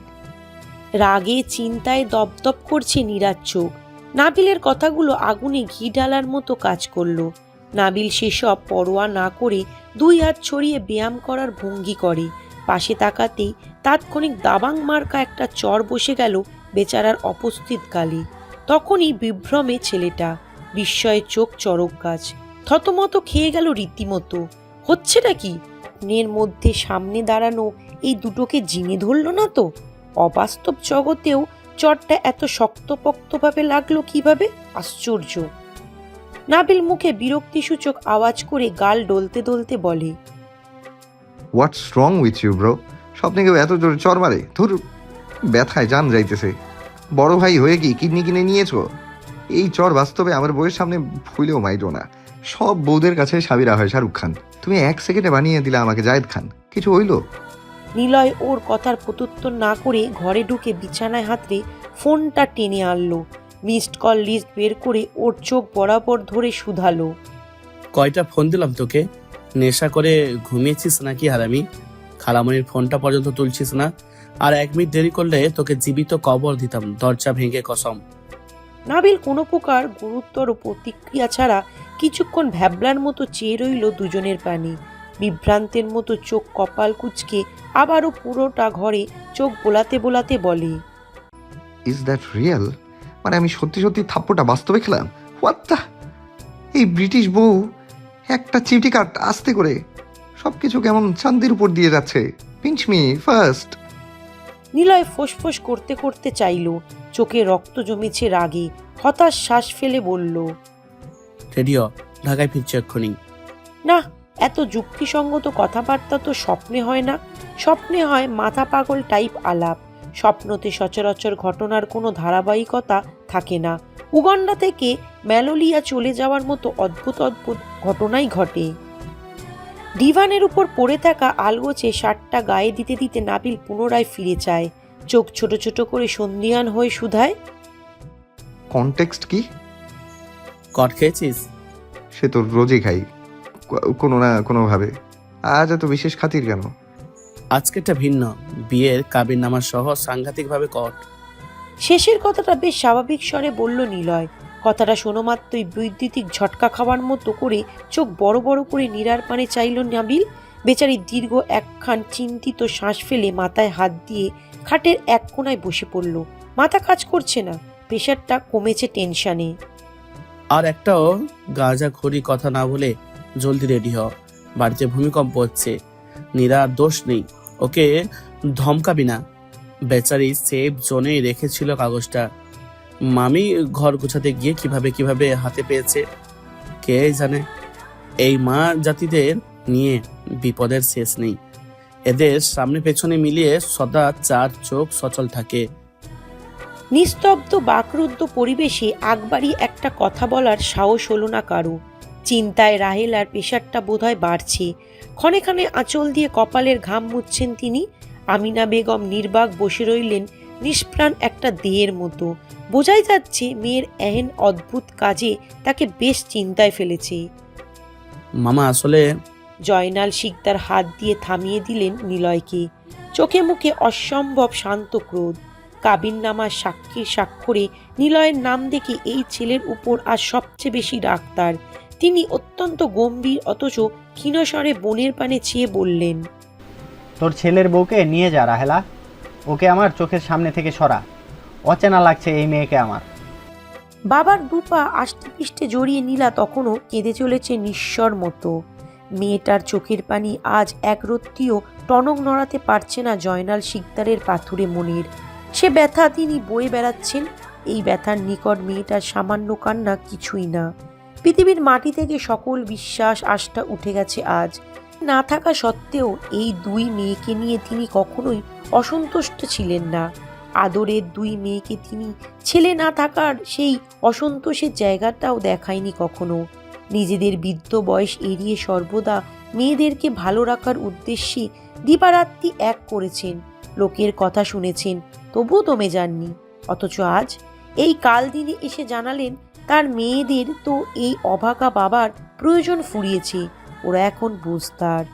রাগে চিন্তায় দপদপ করছে নীরার চোখ। নাবিলের কথাগুলো আগুনে ঘি ঢালার মতো কাজ করলো। নাবিল সেসব পরোয়া না করে 2 হাত ছড়িয়ে ব্যায়াম করার ভঙ্গি করে। পাশে তাকাতেই তাৎক্ষণিক দাবাং মার্কা একটা চর বসে গেল বেচারার অপস্থিত গালে। তখনই বিভ্রমে ছেলেটা, বিস্ময়ে চোখ চড়ক গাছ। থতমত খেয়ে গেল রীতিমতো। হচ্ছেটা কি? স্বপ্নের মধ্যে সামনে দাঁড়ানো এই দুটোকে জিনে ধরল না তো? অবাস্তব জগতেও চরটা এত শক্তপোক্তভাবে লাগলো কিভাবে? আশ্চর্য। নাবিল মুখে বিরক্তিসূচক আওয়াজ করে গাল ডলতে ডলতে বলে, হোয়াটস রং উইথ ইউ ব্রো? স্বপ্নে কেউ এত জোরে চর মারে? ধুর, ব্যথায় জান যাইতেছে। বড় ভাই হয়ে কি কিডনি কিনে নিয়েছো? এই চর বাস্তবে আমার বউয়ের সামনে ভুলেও মাইরো না। সব বউদের কাছে সাবিরা হয় শাহরুখ খান। তুমি 1 সেকেন্ডে বানিয়ে দিলে আমাকে জায়েদ খান। কিছু হইল? নিলয় ওর কথার প্রত্যুত্তর না করে ঘরে ঢুকে বিছানায় হাতড়ে ফোনটা টেনে আনলো। মিসড কল লিস্ট বের করে ওর চোখ বরাবর ধরে শুধালো, কয়টা ফোন দিলাম তোকে? নেশা করে ঘুমিয়েছিস নাকি হারামি? খালামণির ফোনটা পর্যন্ত তুলছিস না। আর 1 মিনিট দেরি করলে তোকে জীবিত কবর দিতাম, দরজা ভেঙে কসম। নাবিল কোনো প্রকার গুরুতর প্রতিক্রিয়া ছাড়া কিছুক্ষণ ভ্যাবলার মতো চেয়ে রইল দুজনের পানে। বিভ্রান্তের মতো চোখ কপাল কুঁচকে আবারও পুরোটা ঘরে চোখ বোলাতে বোলাতে বলে, ইজ দ্যাট রিয়েল? মানে আমি সত্যি সত্যি থাপ্পড়টা বাস্তবে খেলাম? হোয়াট দ্য, এই ব্রিটিশ বউ একটা চিমটি কাট আস্তে করে, সব কিছু কেমন চান্দির উপর দিয়ে যাচ্ছে। Pinch me first. নিলয় ফোঁস করতে করতে চাইল, চোখে রক্ত জমেছে রাগে, হতাশ শ্বাস ফেলে বলল, রেডিও, ঢাকায় ফিরছে এক্ষুনি। না, এত যুক্তিসঙ্গত কথাবার্তা তো স্বপ্নে হয় না। স্বপ্নে হয় মাথা পাগল টাইপ আলাপ। স্বপ্নতে সচরাচর ঘটনার কোনো ধারাবাহিকতা থাকে না। উগান্ডা থেকে ম্যালোলিয়া চলে যাওয়ার মতো অদ্ভুত অদ্ভুত ঘটনাই ঘটে। ডিভানের উপর পড়ে থাকা আলগোছে শার্টটা গায়ে দিতে দিতে নাবিল পুনরায় ফিরে চায়। চোখ ছোট ছোট করে সন্ধিয়ান হয়ে শুধায়, কনটেক্সট কি? কট খেয়েছিস? সে তো রোজই খাই, কোনো না কোনোভাবে। আজ এত বিশেষ খাতির কেন? আজকেরটা ভিন্ন, বিয়ের কাবিন নামা সহ সাংঘাতিকভাবে কট। শেষের কথাটা বেশ স্বাভাবিক স্বরে বলল নিলয়। কথাটা শোনো মাত্রই বৈদ্যুতিক ঝটকা খাওয়ার মতো করে চোখ বড় বড় করে নীরার পানে চাইল নাবিল। বেচারি দীর্ঘ একখান চিন্তিত শ্বাস ফেলে মাথায় হাত দিয়ে খাটের এক কোণায় বসে পড়ল। মাথা কাজ করছে না, প্রেশারটা কমেছে টেনশনে। আর একটাও গাঁজাখড়ি কথা না বলে জলদি রেডি হ, বাড়িতে ভূমিকম্প হচ্ছে। নীরার দোষ নেই, ওকে ধমকাবি না। বেচারি সেফ জোনেই রেখেছিল কাগজটা। মামি ঘর গোছাতে গিয়ে কিভাবে হাতে পেয়েছে কে জানে। এই মা জাতিদের নিয়ে বিপদের শেষ নেই। এদের সামনে পেছনে মিলিয়ে সদা চার চোখ সচল থাকে। নিস্তব্ধ বাকরুদ্ধ পরিবেশে আকবারই একটা কথা বলার সাহস হলো না কারো। চিন্তায় রাহেল আর প্রেশারটা বোধহয় বাড়ছে। ক্ষণে ক্ষণে আঁচল দিয়ে কপালের ঘাম মুছছেন তিনি। আমিনা বেগম নির্বাক বসে রইলেন নিষ্প্রাণ একটা দেহের মতো। বোঝাই যাচ্ছে মেয়ের এহেন অদ্ভুত কাজে তাকে বেশ চিন্তায় ফেলেছে। মামা আসলে জয়নাল শিকদার হাত দিয়ে থামিয়ে দিলেন নিলয়কে। চোখে মুখে অসম্ভব শান্ত ক্রোধ। কাবিননামার সাক্ষীর স্বাক্ষরে নিলয়ের নাম দেখে এই ছেলের উপর আর সবচেয়ে বেশি রাগ তার। তিনি অত্যন্ত গম্ভীর অথচ ক্ষীণস্বরে বোনের পানে চেয়ে বললেন, তোর ছেলের বউকে নিয়ে যা রাহেলা, ওকে আমার চোখের সামনে থেকে সরা। অচেনা লাগছে এই মেয়েকে আমার। বাবার দুপা আষ্টে পিষ্টে জড়িয়ে নীলা তখনও কেঁদে চলেছে নিঃস্বর মতো। মেয়েটার চোখের পানি আজ একরত্তিও টনক নড়াতে পারছে না জয়নাল শিকদারের পাথুরে মনের। সে ব্যথা তিনি বয়ে বেড়াচ্ছেন। এই ব্যথার নিকট মেয়েটার সামান্য কান্না কিছুই না। পৃথিবীর মাটি থেকে সকল বিশ্বাস আস্থা উঠে গেছে আজ। না থাকা সত্ত্বেও এই দুই মেয়েকে নিয়ে তিনি কখনোই অসন্তুষ্ট ছিলেন না। আদরের দুই মেয়েকে তিনি ছেলে না থাকার সেই অসন্তোষের জায়গাটাও দেখায়নি কখনো। নিজেদের বৃদ্ধ বয়স এড়িয়ে সর্বদা মেয়েদেরকে ভালো রাখার উদ্দেশ্যে দিবারাত্রি এক করেছেন। লোকের কথা শুনেছেন, তবুও দমে যাননি। অথচ আজ এই কাল দিনে এসে জানালেন তার মেয়েদের তো এই অভাগা বাবার প্রয়োজন ফুরিয়েছে। ওরা এখন বুঝতার।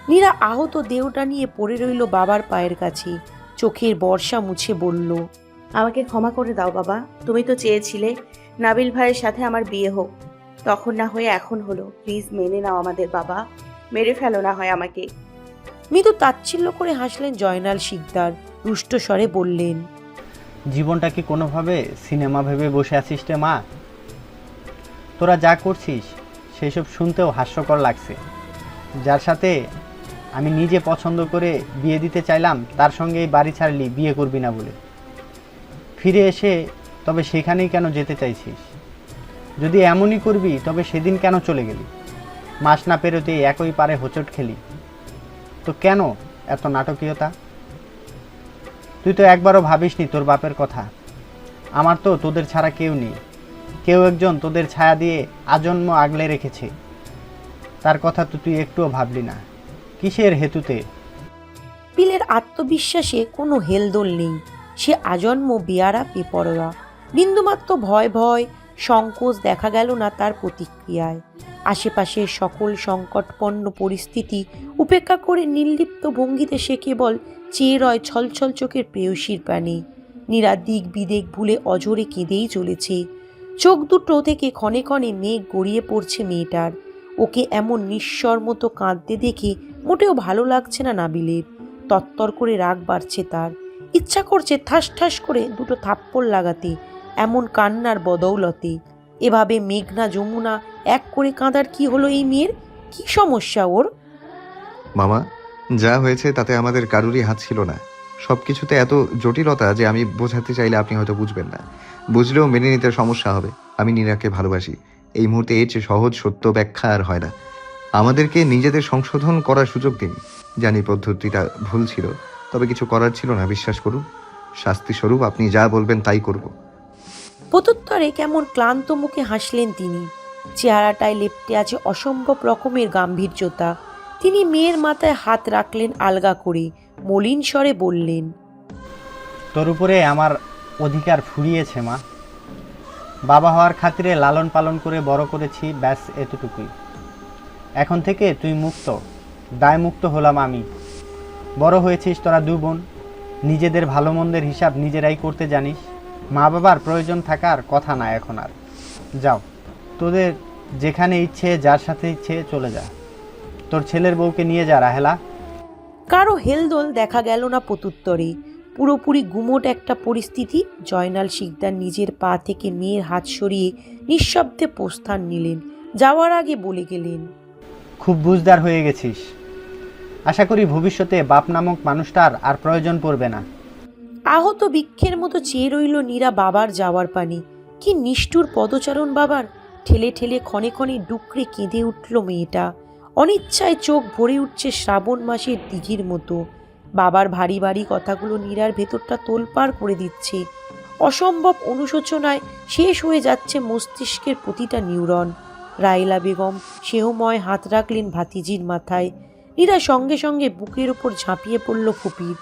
নীরা আহত দেহটা নিয়ে পড়ে রইল বাবার পায়ের কাছে। চোখের বর্ষা মুছে বলল, আমাকে ক্ষমা করে দাও বাবা। তুমি তো চেয়েছিলে নাবিল ভাইয়ের সাথে আমার বিয়ে হোক, তখন না হয়ে এখন হলো। প্লিজ মেনে নাও আমাদের বাবা, মেরে ফেলো না হয় আমাকে। মৃদু তাচ্ছিল্য করে হাসলেন জয়নাল শিকদার। রুষ্ট স্বরে বললেন, জীবনটা কি কোনোভাবে সিনেমা ভেবে বসে আছিস রে মা? তোরা যা করছিস সেসব শুনতেও হাস্যকর লাগছে। যার সাথে আমি নিজে পছন্দ করে বিয়ে দিতে চাইলাম তার সঙ্গে এই বাড়ি ছাড়লি বিয়ে করবি না বলে। ফিরে এসে তবে সেখানেই কেন যেতে চাইছিস? যদি এমনই করবি তবে সেদিন কেন চলে গেলি? মাস না পেরোতে একই পারে হোঁচট খেলি। তো কেন এত নাটকীয়তা? তুই তো একবারও ভাবিসনি তোর বাপের কথা। আমার তো তোদের ছাড়া কেউ নেই। কেউ একজন তোদের ছায়া দিয়ে আজন্ম আগলে রেখেছে। তার কথা তো তুই একটুও ভাবলি না। কিসের হেতুতে? পিলের আত্মবিশ্বাসে কোনো হেলদোল নেই। সে আজন্ম বেয়ারা বেপরোয়া। বিন্দুমাত্র ভয় সংকোচ দেখা গেল না তার প্রতিক্রিয়ায়। আশেপাশের সকল সংকটপন্ন পরিস্থিতি উপেক্ষা করে নির্লিপ্ত ভঙ্গিতে সে কেবল চেয়ে রয় ছলছল চোখের প্রেয়সীর পানে। নীরা দিক বিদেক ভুলে অঝরে কেঁদেই চলেছে। চোখ দুটো থেকে ক্ষণে ক্ষণে মেঘ গড়িয়ে পড়ছে মেয়েটার। ওকে এমন নিঃস্বর মতো কাঁদতে দেখে মোটেও ভালো লাগছে না নাবিলের। তত্তর করে রাগ বাড়ছে তার। ইচ্ছা করছে ঠাস ঠাস করে দুটো থাপ্পড় লাগাতে এমন কান্নার বদৌলতে। এভাবে মেঘনা যমুনা এক করে কাঁদার কি হলো এই মেয়ের? কি সমস্যা ওর? মামা, যা হয়েছে তাতে আমাদের কারুরই হাত ছিল না। সব কিছুতে এত জটিলতা যে আমি বোঝাতে চাইলে আপনি হয়তো বুঝবেন না। বুঝলেও মেনে নিতে সমস্যা হবে। আমি নীরাকে ভালোবাসি। এই মুহূর্তে এর চেয়ে সহজ সত্য ব্যাখ্যা আর হয় না। আমাদেরকে নিজেদের সংশোধন করার সুযোগ দিন। জানি পদ্ধতিটা ভুল ছিল, তবে কিছু করার ছিল না, বিশ্বাস করুন। শাস্তি স্বরূপ আপনি যা বলবেন তাই করব। প্রত্যুত্তরে কেমন ক্লান্ত মুখে হাসলেন তিনি। চেহারাটায় লেপ্টে আছে অসম্ভব রকমের গাম্ভীর্যতা। তিনি মেয়ের মাথায় হাত রাখলেন আলগা করে, মলিন স্বরে বললেন, তোর উপরে আমার অধিকার ফুরিয়েছে মা। বাবা হওয়ার খাতিরে লালন পালন করে বড় করেছি, ব্যাস এতটুকুই। এখন থেকে তুই মুক্ত, দায় মুক্ত হলাম আমি। বড় হয়েছিস তোরা দু বোন, নিজেদের ভালো মন্দের হিসাব নিজেরাই করতে জানিস। মা বাবার প্রয়োজন থাকার কথা না এখন আর। যাও, তোদের যেখানে ইচ্ছে যার সাথে ইচ্ছে চলে যা। তোর ছেলের বউকে নিয়ে যা রাহেলা। কারো হেলদোল দেখা গেল না প্রত্যুত্তরে। পুরোপুরি গুমোট একটা পরিস্থিতি। জয়নাল শিকদার নিজের পা থেকে মেয়ের হাত সরিয়ে নিঃশব্দে প্রস্থান নিলেন। যাওয়ার আগে বলে গেলেন, খুব বুঝদার হয়ে গেছিস। আশা করি ভবিষ্যতে বাপ নামক মানুষটার আর প্রয়োজন পড়বে না। আহত বৃক্ষের মতো চেয়ে রইল নীরা বাবার যাওয়ার পানে। কি নিষ্ঠুর পদচারণ বাবার! ঠেলে ঠেলে ক্ষণে ক্ষণে ডুকরে কেঁদে উঠল মেয়েটা। অনিচ্ছায় চোখ ভরে উঠছে শ্রাবণ মাসের দিঘির মতো। বাবার ভারী ভারী কথাগুলো নীরার ভেতরটা তোলপাড় করে দিচ্ছে। অসম্ভব অনুশোচনায় শেষ হয়ে যাচ্ছে মস্তিষ্কের প্রতিটা নিউরন। রাইলা বেগম স্নেহময় হাত রাখলেন ভাতিজির মাথায়। নীরা সঙ্গে সঙ্গে বুকের ওপর ঝাঁপিয়ে পড়ল ফুপির।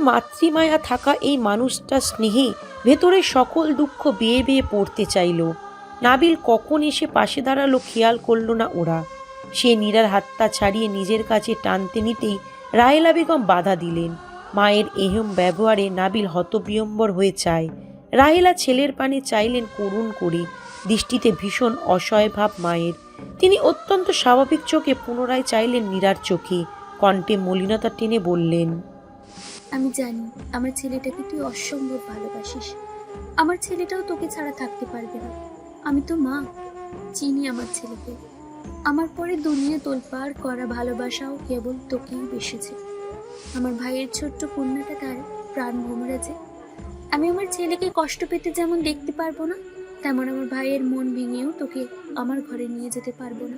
মাতৃমায়া থাকা এই মানুষটা স্নেহে ভেতরে সকল দুঃখ বেয়ে বেয়ে পড়তে চাইল। নাবিল কখন এসে পাশে দাঁড়ালো খেয়াল করল না ওরা। সে নীরার হাতটা ছাড়িয়ে নিজের কাছে টানতে নিতেই রাহেলা বেগম বাধা দিলেন। মায়ের এহেম ব্যবহারে নাবিল হতবিহ্বল হয়ে চায়। রাহেলা ছেলের পানে চাইলেন করুণ করে, দৃষ্টিতে ভীষণ অসহায় ভাব মায়ের। তিনি অত্যন্ত স্বাভাবিক চোখে পুনরায় চাইলেন নীরার চোখে। কণ্ঠে মলিনতা টেনে বললেন, আমি জানি আমার ছেলেটাকে তুই অসম্ভব ভালোবাসিস। আমার ছেলেটাও তোকে ছাড়া থাকতে পারবে না। আমি তো মা, চিনি আমার ছেলেকে। আমার পরে দুনিয়া তোলপাড় করা ভালোবাসাও কেবল তোকেই বেসেছে। আমার ভাইয়ের ছোট্ট কন্যাটা তার প্রাণ ভোমরাজে। আমি আমার ছেলেকে কষ্ট পেতে যেমন দেখতে পারবো না, তেমন আমার ভাইয়ের মন ভেঙেও তোকে আমার ঘরে নিয়ে যেতে পারবো না।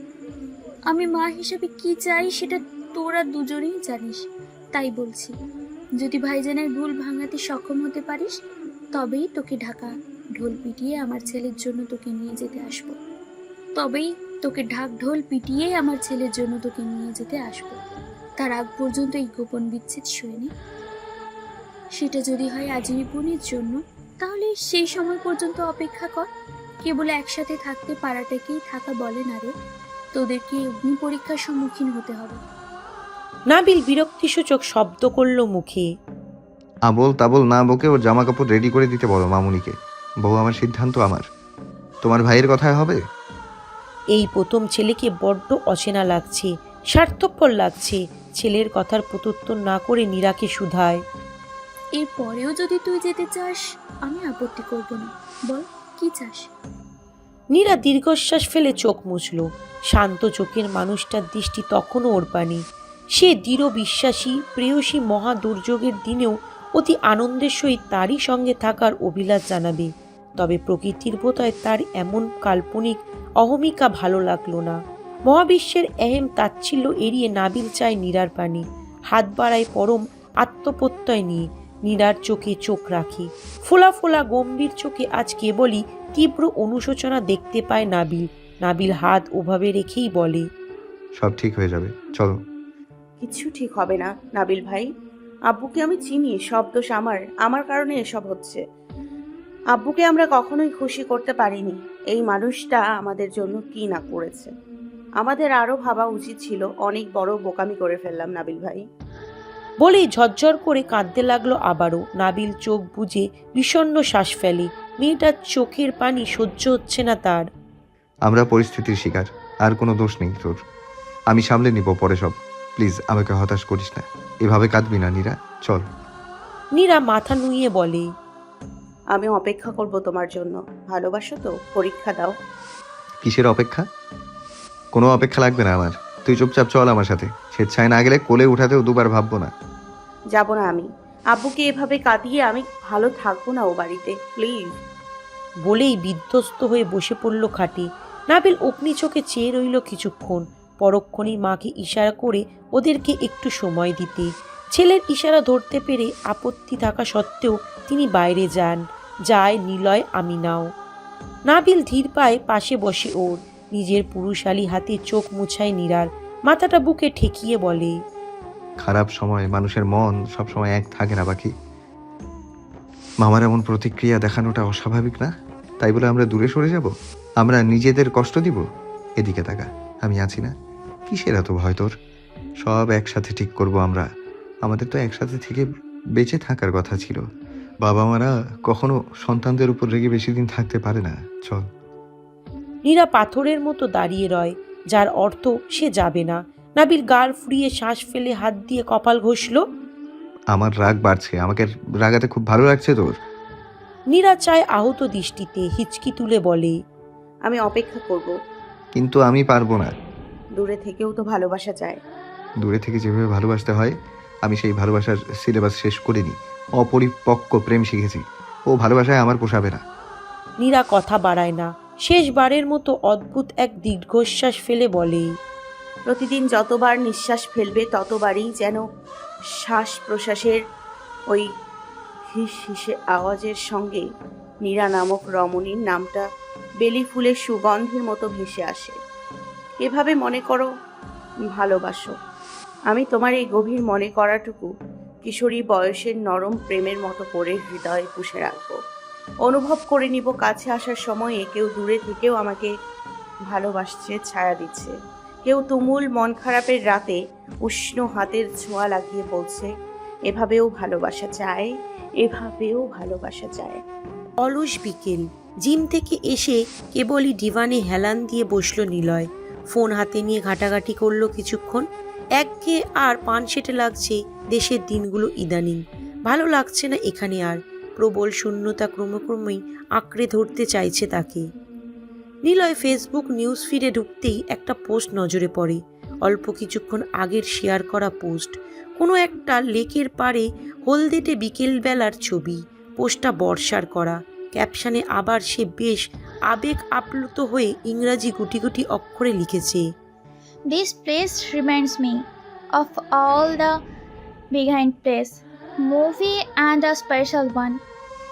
আমি মা হিসেবে কি চাই সেটা তোরা দুজনেই জানিস। তাই বলছি, যদি ভাইজানের ভুল ভাঙাতে সক্ষম হতে পারিস, তবেই তোকে ঢাকা ঢোল পিটিয়ে আমার ছেলের জন্য তোকে নিয়ে যেতে আসবো। তবেই তোকে ঢাক ঢোল পিটিয়ে আমার ছেলের জন্য তোকে নিয়ে যেতে আসবো। তার আগ পর্যন্ত এই গোপন বিচ্ছেদ সয়ে নে। সেটা যদি হয় আজীবনের জন্য, তাহলে সেই সময় পর্যন্ত অপেক্ষা কর। কেবল একসাথে থাকতে পারাটাকেই থাকা বলে না রে, তোদেরকে অগ্নি পরীক্ষার সম্মুখীন হতে হবে। নাবিল বিরক্তিসূচক শব্দ করল মুখে। আবল তাবল না বকে ওর জামা কাপড় রেডি করে দিতে বলো মামুনিকে। বউ আমার, সিদ্ধান্ত আমার। তোমার ভাইয়ের কথায় হবে? এই প্রথম ছেলেকে বড্ড অচেনা লাগছে, স্বার্থপর লাগছে। ছেলের কথার প্রত্যুত্তর না করে নীরাকে শুধায়, এর পরেও যদি তুই যেতে চাস, আমি আপত্তি করব না। বল কি চাস? নীরা দীর্ঘশ্বাস ফেলে চোখ মুছল। শান্ত চোখের মানুষটার দৃষ্টি তখনও ওর পানে। সে দৃঢ় বিশ্বাসী, প্রেয়সী মহা দুর্যোগের দিনেও অতি আনন্দের সহিত তারই সঙ্গে থাকার অভিলাষ জানাবে। তবে প্রকৃতির বোধহয় তার এমন কাল্পনিক অহমিকা ভালো লাগলো না। মহাবিশ্বের এহেম তাচ্ছিল্য এড়িয়ে নাবিল চায় নীরার পানে। হাত বাড়ায় পরম আত্মপ্রত্যয় নিয়ে। নীরার চোখে চোখ রাখে। ফোলা ফোলা গম্ভীর চোখে আজ কেবলই তীব্র অনুশোচনা দেখতে পায় নাবিল। নাবিল হাত ওভাবে রেখেই বলে, সব ঠিক হয়ে যাবে, চলো। কিছু ঠিক হবে না নাবিল ভাই। আব্বুকে আমি চিনি, সব দোষ আমার কারণে এসব হচ্ছে। আব্বুকে আমরা কখনোই খুশি করতে পারিনি। এই মানুষটা আমাদের জন্য কি না করেছে। আমাদের আরো ভাবা উচিত ছিল। অনেক বড় বোকামি করে ফেললাম নাবিল ভাই। বলেই ঝরঝর করে কাঁদতে লাগলো আবারও। নাবিল চোখ বুজে বিষণ্ণ শ্বাস ফেলে। মেয়েটার চোখের পানি সহ্য হচ্ছে না তার। আমরা পরিস্থিতির শিকার। আর কোনো দোষ নেই তোর, আমি সামলে নিব পরে সব। প্লিজ আমাকে হতাশ করিস না, এভাবে কাঁদবি না নীরা, চল। নীরা মাথা নুইয়ে বলে, আমি অপেক্ষা করব তোমার জন্য। ভালোবাসো তো? পরীক্ষা দাও। কিসের অপেক্ষা? কোনো অপেক্ষা লাগবে না আমার, তুই চুপচাপ চল আমার সাথে। স্বেচ্ছায় না গেলে কোলে উঠাতেও দুবার ভাববো না। যাব না আমি। আব্বুকে এভাবে কাঁদিয়ে আমি ভালো থাকবো না ও বাড়িতে, প্লিজ। বলেই বিধ্বস্ত হয়ে বসে পড়ল খাটে। নাবিল অগ্নি চোখে চেয়ে রইল কিছুক্ষণ, পরক্ষণেই মাকে ইশারা করে ওদেরকে একটু সময় দিতে। ছেলের ইশারা ধরতে পেরে আপত্তি থাকা সত্ত্বেও তিনি বাইরে যান। যায় নিলয়, আমিনাও। নাবিল ধীর পায়ে পাশে বসে ওর, নিজের পুরুষালী হাতে চোখ মুছায় নীরার, মাথাটা বুকে ঠেকিয়ে বলে, খারাপ সময় মানুষের মন সবসময় এক থাকে না পাখি। মামার এমন প্রতিক্রিয়া দেখানোটা অস্বাভাবিক না? তাই বলে আমরা দূরে সরে যাব? আমরা নিজেদের কষ্ট দিব? এদিকে তাকা, আমি আছি না। কিসের এত ভয় তোর? সব একসাথে ঠিক করব আমরা। আমাদের তো একসাথে থেকে বেঁচে থাকার কথা ছিল। বাবা মারা কখনো সন্তানদের উপর রেগে বেশি দিন থাকতে পারে না, চল। নীরা পাথরের মতো দাঁড়িয়ে রয়, যার অর্থ সে যাবে না। নাবিল গাড় ফুরিয়ে শ্বাস ফেলে হাত দিয়ে কপাল ঘষল। আমার রাগ বাড়ছে, আমাকে রাগাতে খুব ভালো লাগছে তোর। নীরা চায় আহত দৃষ্টিতে, হিচকি তুলে বলে, আমি অপেক্ষা করব। কিন্তু আমি পারবো না। দূরে থেকেও তো ভালোবাসা যায়। দূরে থেকে যেভাবে ভালোবাসতে হয় আমি সেই ভালোবাসার সিলেবাস শেষ করিনি। অপরিপক্ক প্রেম শিখেছি, ও ভালোবাসায় আমার পোষাবে না। নীরা কথা বাড়ায় না, শেষবারের মতো অদ্ভুত এক দীর্ঘশ্বাস ফেলে বলে, প্রতিদিন যতবার নিঃশ্বাস ফেলবে ততবারই যেন শ্বাস প্রশ্বাসের ওই হিস হিসে আওয়াজের সঙ্গে নীরা নামক রমণীর নামটা বেলি ফুলের সুগন্ধের মতো ভেসে আসে। এভাবে মনে করো ভালোবাসো। আমি তোমার এই গভীর মনে করাটুকু কিশোরী বয়সের নরম প্রেমের মতো করে হৃদয়ে পুষে রাখবো। অনুভব করে নিব কাছে আসার সময়ে কেউ দূরে থেকেও আমাকে ভালোবাসছে, ছায়া দিচ্ছে। কেউ তুমুল মন খারাপের রাতে উষ্ণ হাতের ছোঁয়া লাগিয়ে বলছে, এভাবেও ভালোবাসা চায়, এভাবেও ভালোবাসা চায়। অলস বিকেল। জিম থেকে এসে কেবলই ডিভানে হেলান দিয়ে বসল নিলয়। ফোন হাতে নিয়ে ঘাটাঘাটি করলো কিছুক্ষণ। একঘেয়ে আর পানসেটে লাগছে দেশের দিনগুলো ইদানিং। ভালো লাগছে না এখানে আর। প্রবল শূন্যতা ক্রমক্রমেই আঁকড়ে ধরতে চাইছে তাকে। নিলয় ফেসবুক নিউজ ফিডে ঢুকতেই একটা পোস্ট নজরে পড়ে। অল্প কিছুক্ষণ আগের শেয়ার করা পোস্ট, কোনো একটা লেকের পাড়ে হলদেটে বিকেলবেলার ছবি। পোস্টটা বর্ষার করা। ক্যাপশনে আবার সে বেশ আবেগ আপ্লুত হয়ে ইংরাজি গুটি গুটি অক্ষরে লিখেছে, This place reminds me of all the behind place movie and a special one.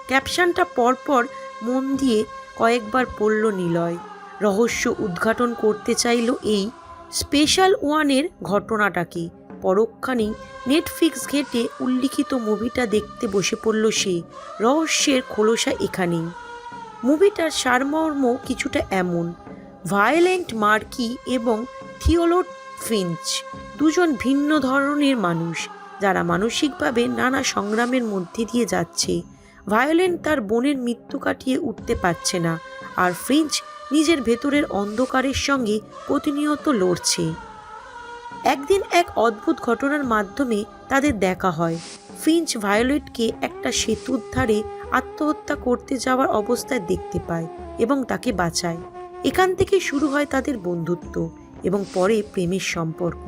ক্যাপশনটা পরপর মন দিয়ে কয়েকবার পড়ল নিলয়। রহস্য উদ্ঘাটন করতে চাইল এই স্পেশাল ওয়ানের ঘটনাটাকে। পরক্ষণেই নেটফ্লিক্স ঘেঁটে উল্লিখিত মুভিটা দেখতে বসে পড়ল সে। রহস্যের খোলসা এখানেই। মুভিটার সারমর্ম কিছুটা এমন, ভায়োলেন্ট মার্কি এবং থিওডোর ফিঞ্চ দুজন ভিন্ন ধরনের মানুষ, যারা মানসিকভাবে নানা সংগ্রামের মধ্যে দিয়ে যাচ্ছে। ভায়োলেন্ট তার বোনের মৃত্যু কাটিয়ে উঠতে পারছে না, আর ফিঞ্চ নিজের ভেতরের অন্ধকারের সঙ্গে প্রতিনিয়ত লড়ছে। একদিন এক অদ্ভুত ঘটনার মাধ্যমে তাদের দেখা হয়। ফিঞ্চ ভায়োলেটকে একটা সেতুর ধারে আত্মহত্যা করতে যাওয়ার অবস্থায় দেখতে পায় এবং তাকে বাঁচায়। এখান থেকে শুরু হয় তাদের বন্ধুত্ব এবং পরে প্রেমের সম্পর্ক।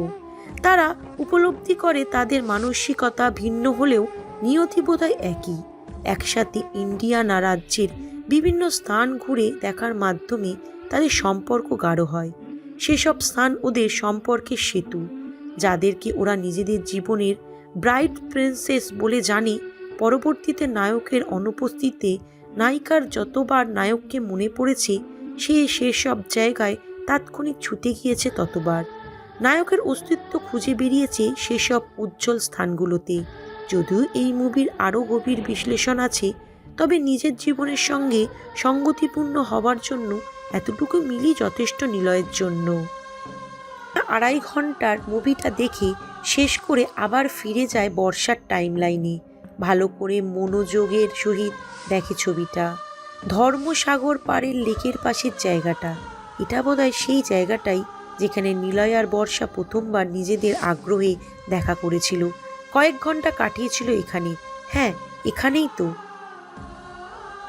তারা উপলব্ধি করে তাদের মানসিকতা ভিন্ন হলেও নিয়তি বোধহয় একই। একসাথে ইন্ডিয়ানা রাজ্যের বিভিন্ন স্থান ঘুরে দেখার মাধ্যমে তাদের সম্পর্ক গাঢ় হয়। সেসব স্থান ওদের সম্পর্কের সেতু, যাদেরকে ওরা নিজেদের জীবনের ব্রাইট প্রিন্সেস বলে জানে। পরবর্তীতে নায়কের অনুপস্থিতিতে নায়িকার যতবার নায়ককে মনে পড়েছে, সে সেসব জায়গায় তাৎক্ষণিক ছুটে গিয়েছে ততবার। নায়কের অস্তিত্ব খুঁজে বেরিয়েছে সেসব উজ্জ্বল স্থানগুলোতে। যদিও এই মুভির আরও গভীর বিশ্লেষণ আছে, তবে নিজের জীবনের সঙ্গে সঙ্গতিপূর্ণ হওয়ার জন্য এতটুকু মিলই যথেষ্ট নিলয়ের জন্য। 2.5 ঘন্টার মুভিটা দেখে শেষ করে আবার ফিরে যায় বর্ষার টাইমলাইনে। ভালো করে মনোযোগের সহিত দেখে ছবিটা। ধর্মসাগর পাড়ের লেকের পাশের জায়গাটা। এটা বোধহয় সেই জায়গাটাই যেখানে নিলয় আর বর্ষা প্রথমবার নিজেদের আগ্রহে দেখা করেছিল। কয়েক ঘন্টা কাটিয়েছিল এখানে। হ্যাঁ, এখানেই তো।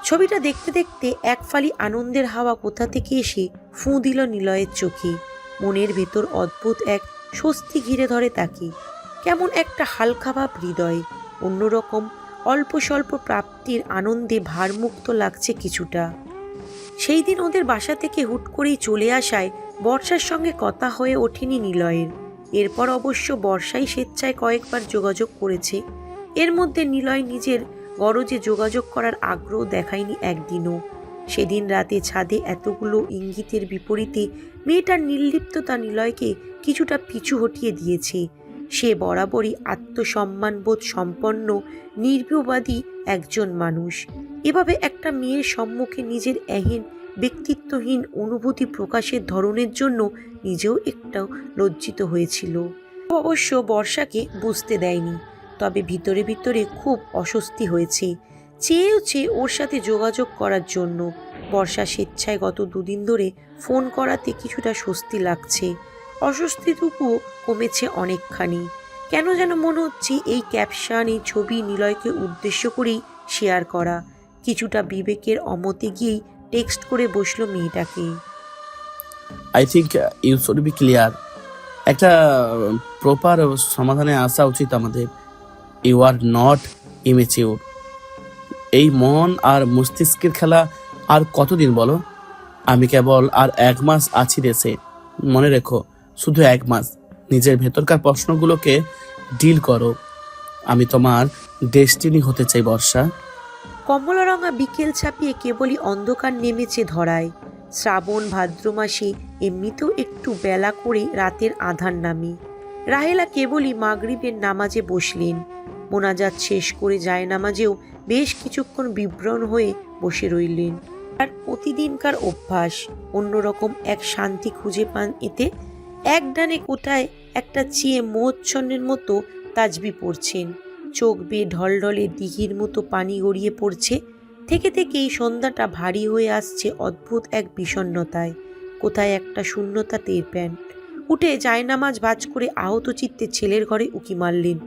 ছবিটা দেখতে দেখতে এক ফালি আনন্দের হাওয়া কোথা থেকে এসে ফুঁ দিল নিলয়ের চোখে। মনের ভেতর অদ্ভুত এক স্বস্তি ঘিরে ধরে তাকে। কেমন একটা হালকা ভাব হৃদয়ে, অন্যরকম অল্প স্বল্প প্রাপ্তির আনন্দে ভারমুক্ত লাগছে কিছুটা। সেই দিন ওদের বাসা থেকে হুট করেই চলে আসায় বর্ষার সঙ্গে কথা হয়ে ওঠেনি নিলয়ের। এরপর অবশ্য বর্ষাই স্বেচ্ছায় কয়েকবার যোগাযোগ করেছে। এর মধ্যে নিলয় নিজের গরজে যোগাযোগ করার আগ্রহ দেখায়নি একদিনও। সেদিন রাতে ছাদে এতগুলো ইঙ্গিতের বিপরীতে মেয়েটার নির্লিপ্ততা নিলয়কে কিছুটা পিছু হটিয়ে দিয়েছে। সে বরাবরই আত্মসম্মানবোধ সম্পন্ন নির্ভীবাদী একজন মানুষ। এভাবে একটা মেয়ের সম্মুখে নিজের এহেন ব্যক্তিত্বহীন অনুভূতি প্রকাশের ধরনের জন্য নিজেও একটু লজ্জিত হয়েছিল। অবশ্য বর্ষাকে বুঝতে দেয়নি, তবে ভিতরে ভিতরে খুব অস্বস্তি হয়েছে। চেয়েও ওর সাথে যোগাযোগ করার জন্য। বর্ষা স্বেচ্ছায় গত দুদিন ধরে ফোন করাতে কিছুটা স্বস্তি লাগছে। অস্বস্তিটুকুও কমেছে অনেকখানি। কেন যেন মনে হচ্ছে এই ক্যাপশন, এই ছবি নিলয়কে উদ্দেশ্য করেই শেয়ার করা। কিছুটা বিবেকের অমতে গিয়েই টেক্সট করে বসলো মেয়েটাকে। I think you should be clear. একটা প্রপার সমাধানে আসা উচিত আমাদের। You are not immature. এই মন আর মস্তিষ্কের খেলা আর কতদিন বলো? আমি কেবল আর 1 মাস আছি দেশে। মনে রেখো, শুধু 1 মাস। নিজের ভেতরকার প্রশ্নগুলোকে ডিল করো। আমি তোমার ডেস্টিনি হতে চাই বর্ষা। কমলারঙা বিকেল ছাপিয়ে কেবলই অন্ধকার নেমেছে ধরায়। শ্রাবণ ভাদ্র মাসে এমনিতেও একটু বেলা করে রাতের আঁধার নামে। রাহেলা কেবলই মাগরিবের নামাজে বসলেন। মোনাজাত শেষ করে জায়নামাজেও বেশ কিছুক্ষণ বিভ্রম হয়ে বসে রইলেন। আর প্রতিদিনকার অভ্যাস, অন্যরকম এক শান্তি খুঁজে পান এতে। এক ডানে কোথায় একটা চেয়ে মোহচ্ছন্নের মতো তাজবি পড়ছেন। চোখ বেয়ে ঢলঢলে দিঘির মতো পানি গড়িয়ে পড়ছে। থেকে থেকেই সন্ধ্যাটা ভারী হয়ে আসছে অদ্ভুত এক বিষণ্ণতায়। কোথায় একটা শূন্যতা টের পেন। উঠে জায়নামাজ ভাঁজ করে আহত চিত্তে ছেলের ঘরে উকি মারলেন।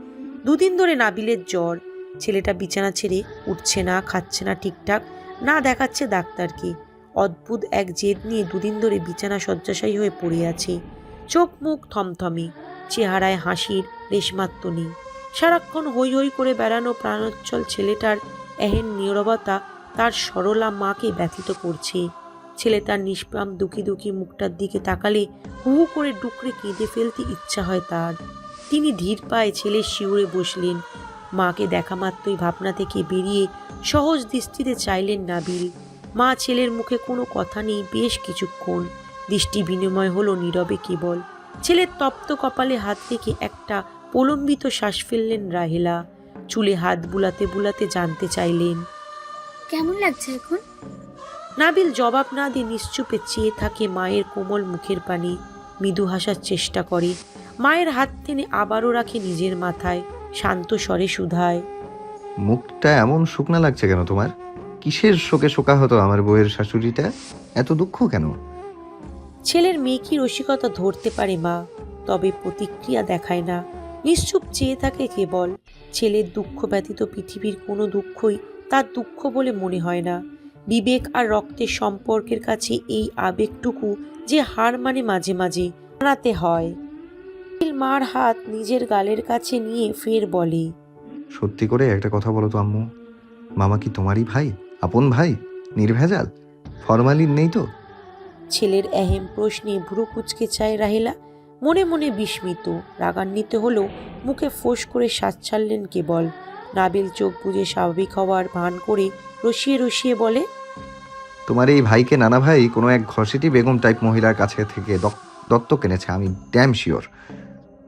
2 দিন ধরে নাবিলের জ্বর। ছেলেটা বিছানা ছেড়ে উঠছে না, খাচ্ছে না ঠিকঠাক, না দেখাচ্ছে ডাক্তারকে। অদ্ভুত এক জেদ নিয়ে 2 দিন ধরে বিছানা শয্যাশায়ী হয়ে পড়ে আছে। চোখ মুখ থমথমে, চেহারায় হাসির রেশমাত্র নেই। সারাক্ষণ হই হই করে বেড়ানো প্রাণোচ্ছল ছেলেটার এহেন নীরবতা তার সরলা মাকে ব্যথিত করছে। ছেলেটার নিষ্প্রাম দুঃখী দুঃখী মুখটার দিকে তাকালে হু হু করে ডুকরে কেঁদে ফেলতে ইচ্ছা হয় তার। তিনি ধীর পায়ে ছেলের শিউরে বসলেন। মাকে দেখা মাত্রই ভাবনা থেকে বেরিয়ে সহজ দৃষ্টিতে চাইলেন নাবিল। মা ছেলের মুখে কোনো কথা নেই বেশ কিছুক্ষণ। দৃষ্টি বিনিময় হলো নীরবে কেবল। ছেলের তপ্ত কপালে হাত রেখে একটা প্রলম্বিত শ্বাস ফেললেন রাহেলা। চুলে হাত বুলাতে বুলাতে জানতে চাইলেন, কেমন লাগছে এখন? নাবিল জবাব না দিয়ে নিশ্চুপে চেয়ে থাকে মায়ের কোমল মুখের পানে। মৃদু হাসার চেষ্টা করে। মায়ের হাত টেনে আবারও রাখে নিজের মাথায়। শান্ত স্বরে শুধায়, মুখটা এমন শুকনা লাগছে কেন তোমার? কিসের শোকে শোকা হতো আমার বউয়ের শাশুড়িটা? এত দুঃখ কেন? ছেলের মেয়েকি রসিকতা ধরতে পারে মা, তবে প্রতিক্রিয়া দেখায় না। নিশ্চুপ চেয়ে থাকে কেবল। ছেলের দুঃখ ব্যতীত পৃথিবীর কোনো দুঃখই তার দুঃখ বলে মনে হয় না। বিবেক আর রক্তের সম্পর্কের কাছে এই আবেগটুকু যে হার মানে মাঝে মাঝে মানাতে হয়। মার হাত নিজের গালের কাছে নিয়ে ফের বলে, সত্যি করে একটা কথা বলো তো আম্মু, মামা কি তোমারই ভাই? আপন ভাই? নির্ভেজাল? ফরমালিন নেই তো? ছেলের এহেম প্রশ্নে ভ্রু কুচকে চায় রাহেলা। মনে মনে বিস্মিত, রাগান্বিত হলো। মুখে ফোঁস করে শ্বাস ছাড়লেন কেবল। নাবিল চোখ বুজে স্বাভাবিক হওয়ার ভান করে রসিয়ে রসিয়ে বলে, তোমার এই ভাইকে নানা ভাই কোনো এক ঘসেটি বেগম টাইপ মহিলার কাছে থেকে দত্তক এনেছে, আমি ড্যাম শিওর।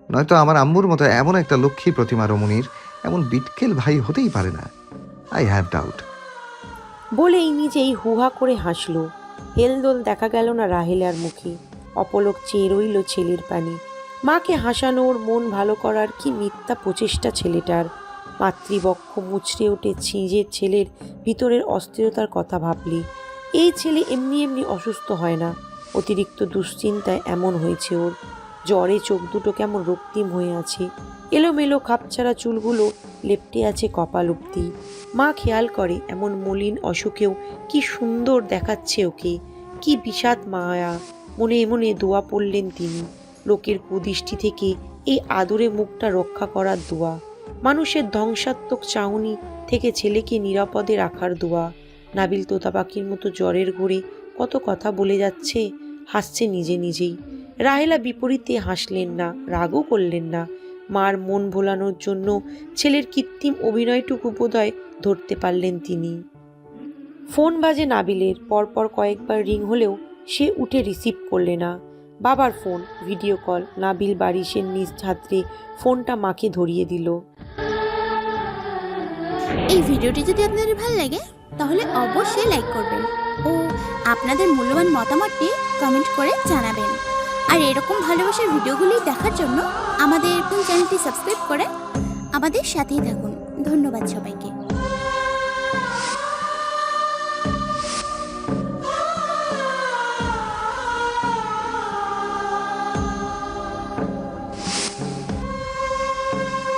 নয়তো আমার আম্মুর মতো এমন একটা লক্ষ্মী প্রতিমা রমণীর এমন বিটকেল ভাই হতেই পারে না। I have doubt. বলেই নিজেই হুহা করে হাসল। হেলদোল দেখা গেল না রাহেলার মুখে। অপলক চেয়ে রইল ছেলের পানে। মাকে হাসানোর, মন ভালো করার কি মিথ্যা প্রচেষ্টা ছেলেটার। মাতৃবক্ষ মুচড়ে ওঠে ছিঁজের ছেলের ভিতরের অস্থিরতার কথা ভাবলে। এই ছেলে এমনি এমনি অসুস্থ হয় না। অতিরিক্ত দুশ্চিন্তায় এমন হয়েছে ওর। জ্বরে চোখ দুটো কেমন রক্তিম হয়ে আছে, এলোমেলো খাপছাড়া চুলগুলো লেপ্টে আছে কপাল অব্দি। মা খেয়াল করে এমন মলিন অসুখেও কি সুন্দর দেখাচ্ছে ওকে, কি বিষাদ মায়া। মনে মনে দোয়া পড়লেন তিনি, লোকের কুদৃষ্টি থেকে এই আদুরে মুখটা রক্ষা করার দোয়া, মানুষের ধ্বংসাত্মক চাহনি থেকে ছেলেকে নিরাপদে রাখার দোয়া। নাবিল তোতা পাখির মতো জ্বরের ঘোরে কত কথা বলে যাচ্ছে, হাসছে নিজে নিজেই। রাহেলা বিপরীতে হাসলেন না, রাগও করলেন না। মার মন ভোলানোর জন্য ছেলের কৃত্রিম অভিনয়টুকু বোধহয় ধরতে পারলেন তিনি। ফোন বাজে নাবিলের, পরপর কয়েকবার রিং হলেও সে উঠে রিসিভ করলে না। বাবার ফোন, ভিডিও কল। নাবিল বারিশের নিজ হাতে ফোনটা মাকে ধরিয়ে দিল। এই ভিডিওটি যদি আপনাদের ভালো লাগে তাহলে অবশ্যই লাইক করবেন ও আপনাদের মূল্যবান মতামতটি কমেন্ট করে জানাবেন। আর এরকম ভালোবাসার ভিডিওগুলি দেখার জন্য আমাদের চ্যানেলটি সাবস্ক্রাইব করে আমাদের সাথেই থাকুন। ধন্যবাদ সবাইকে।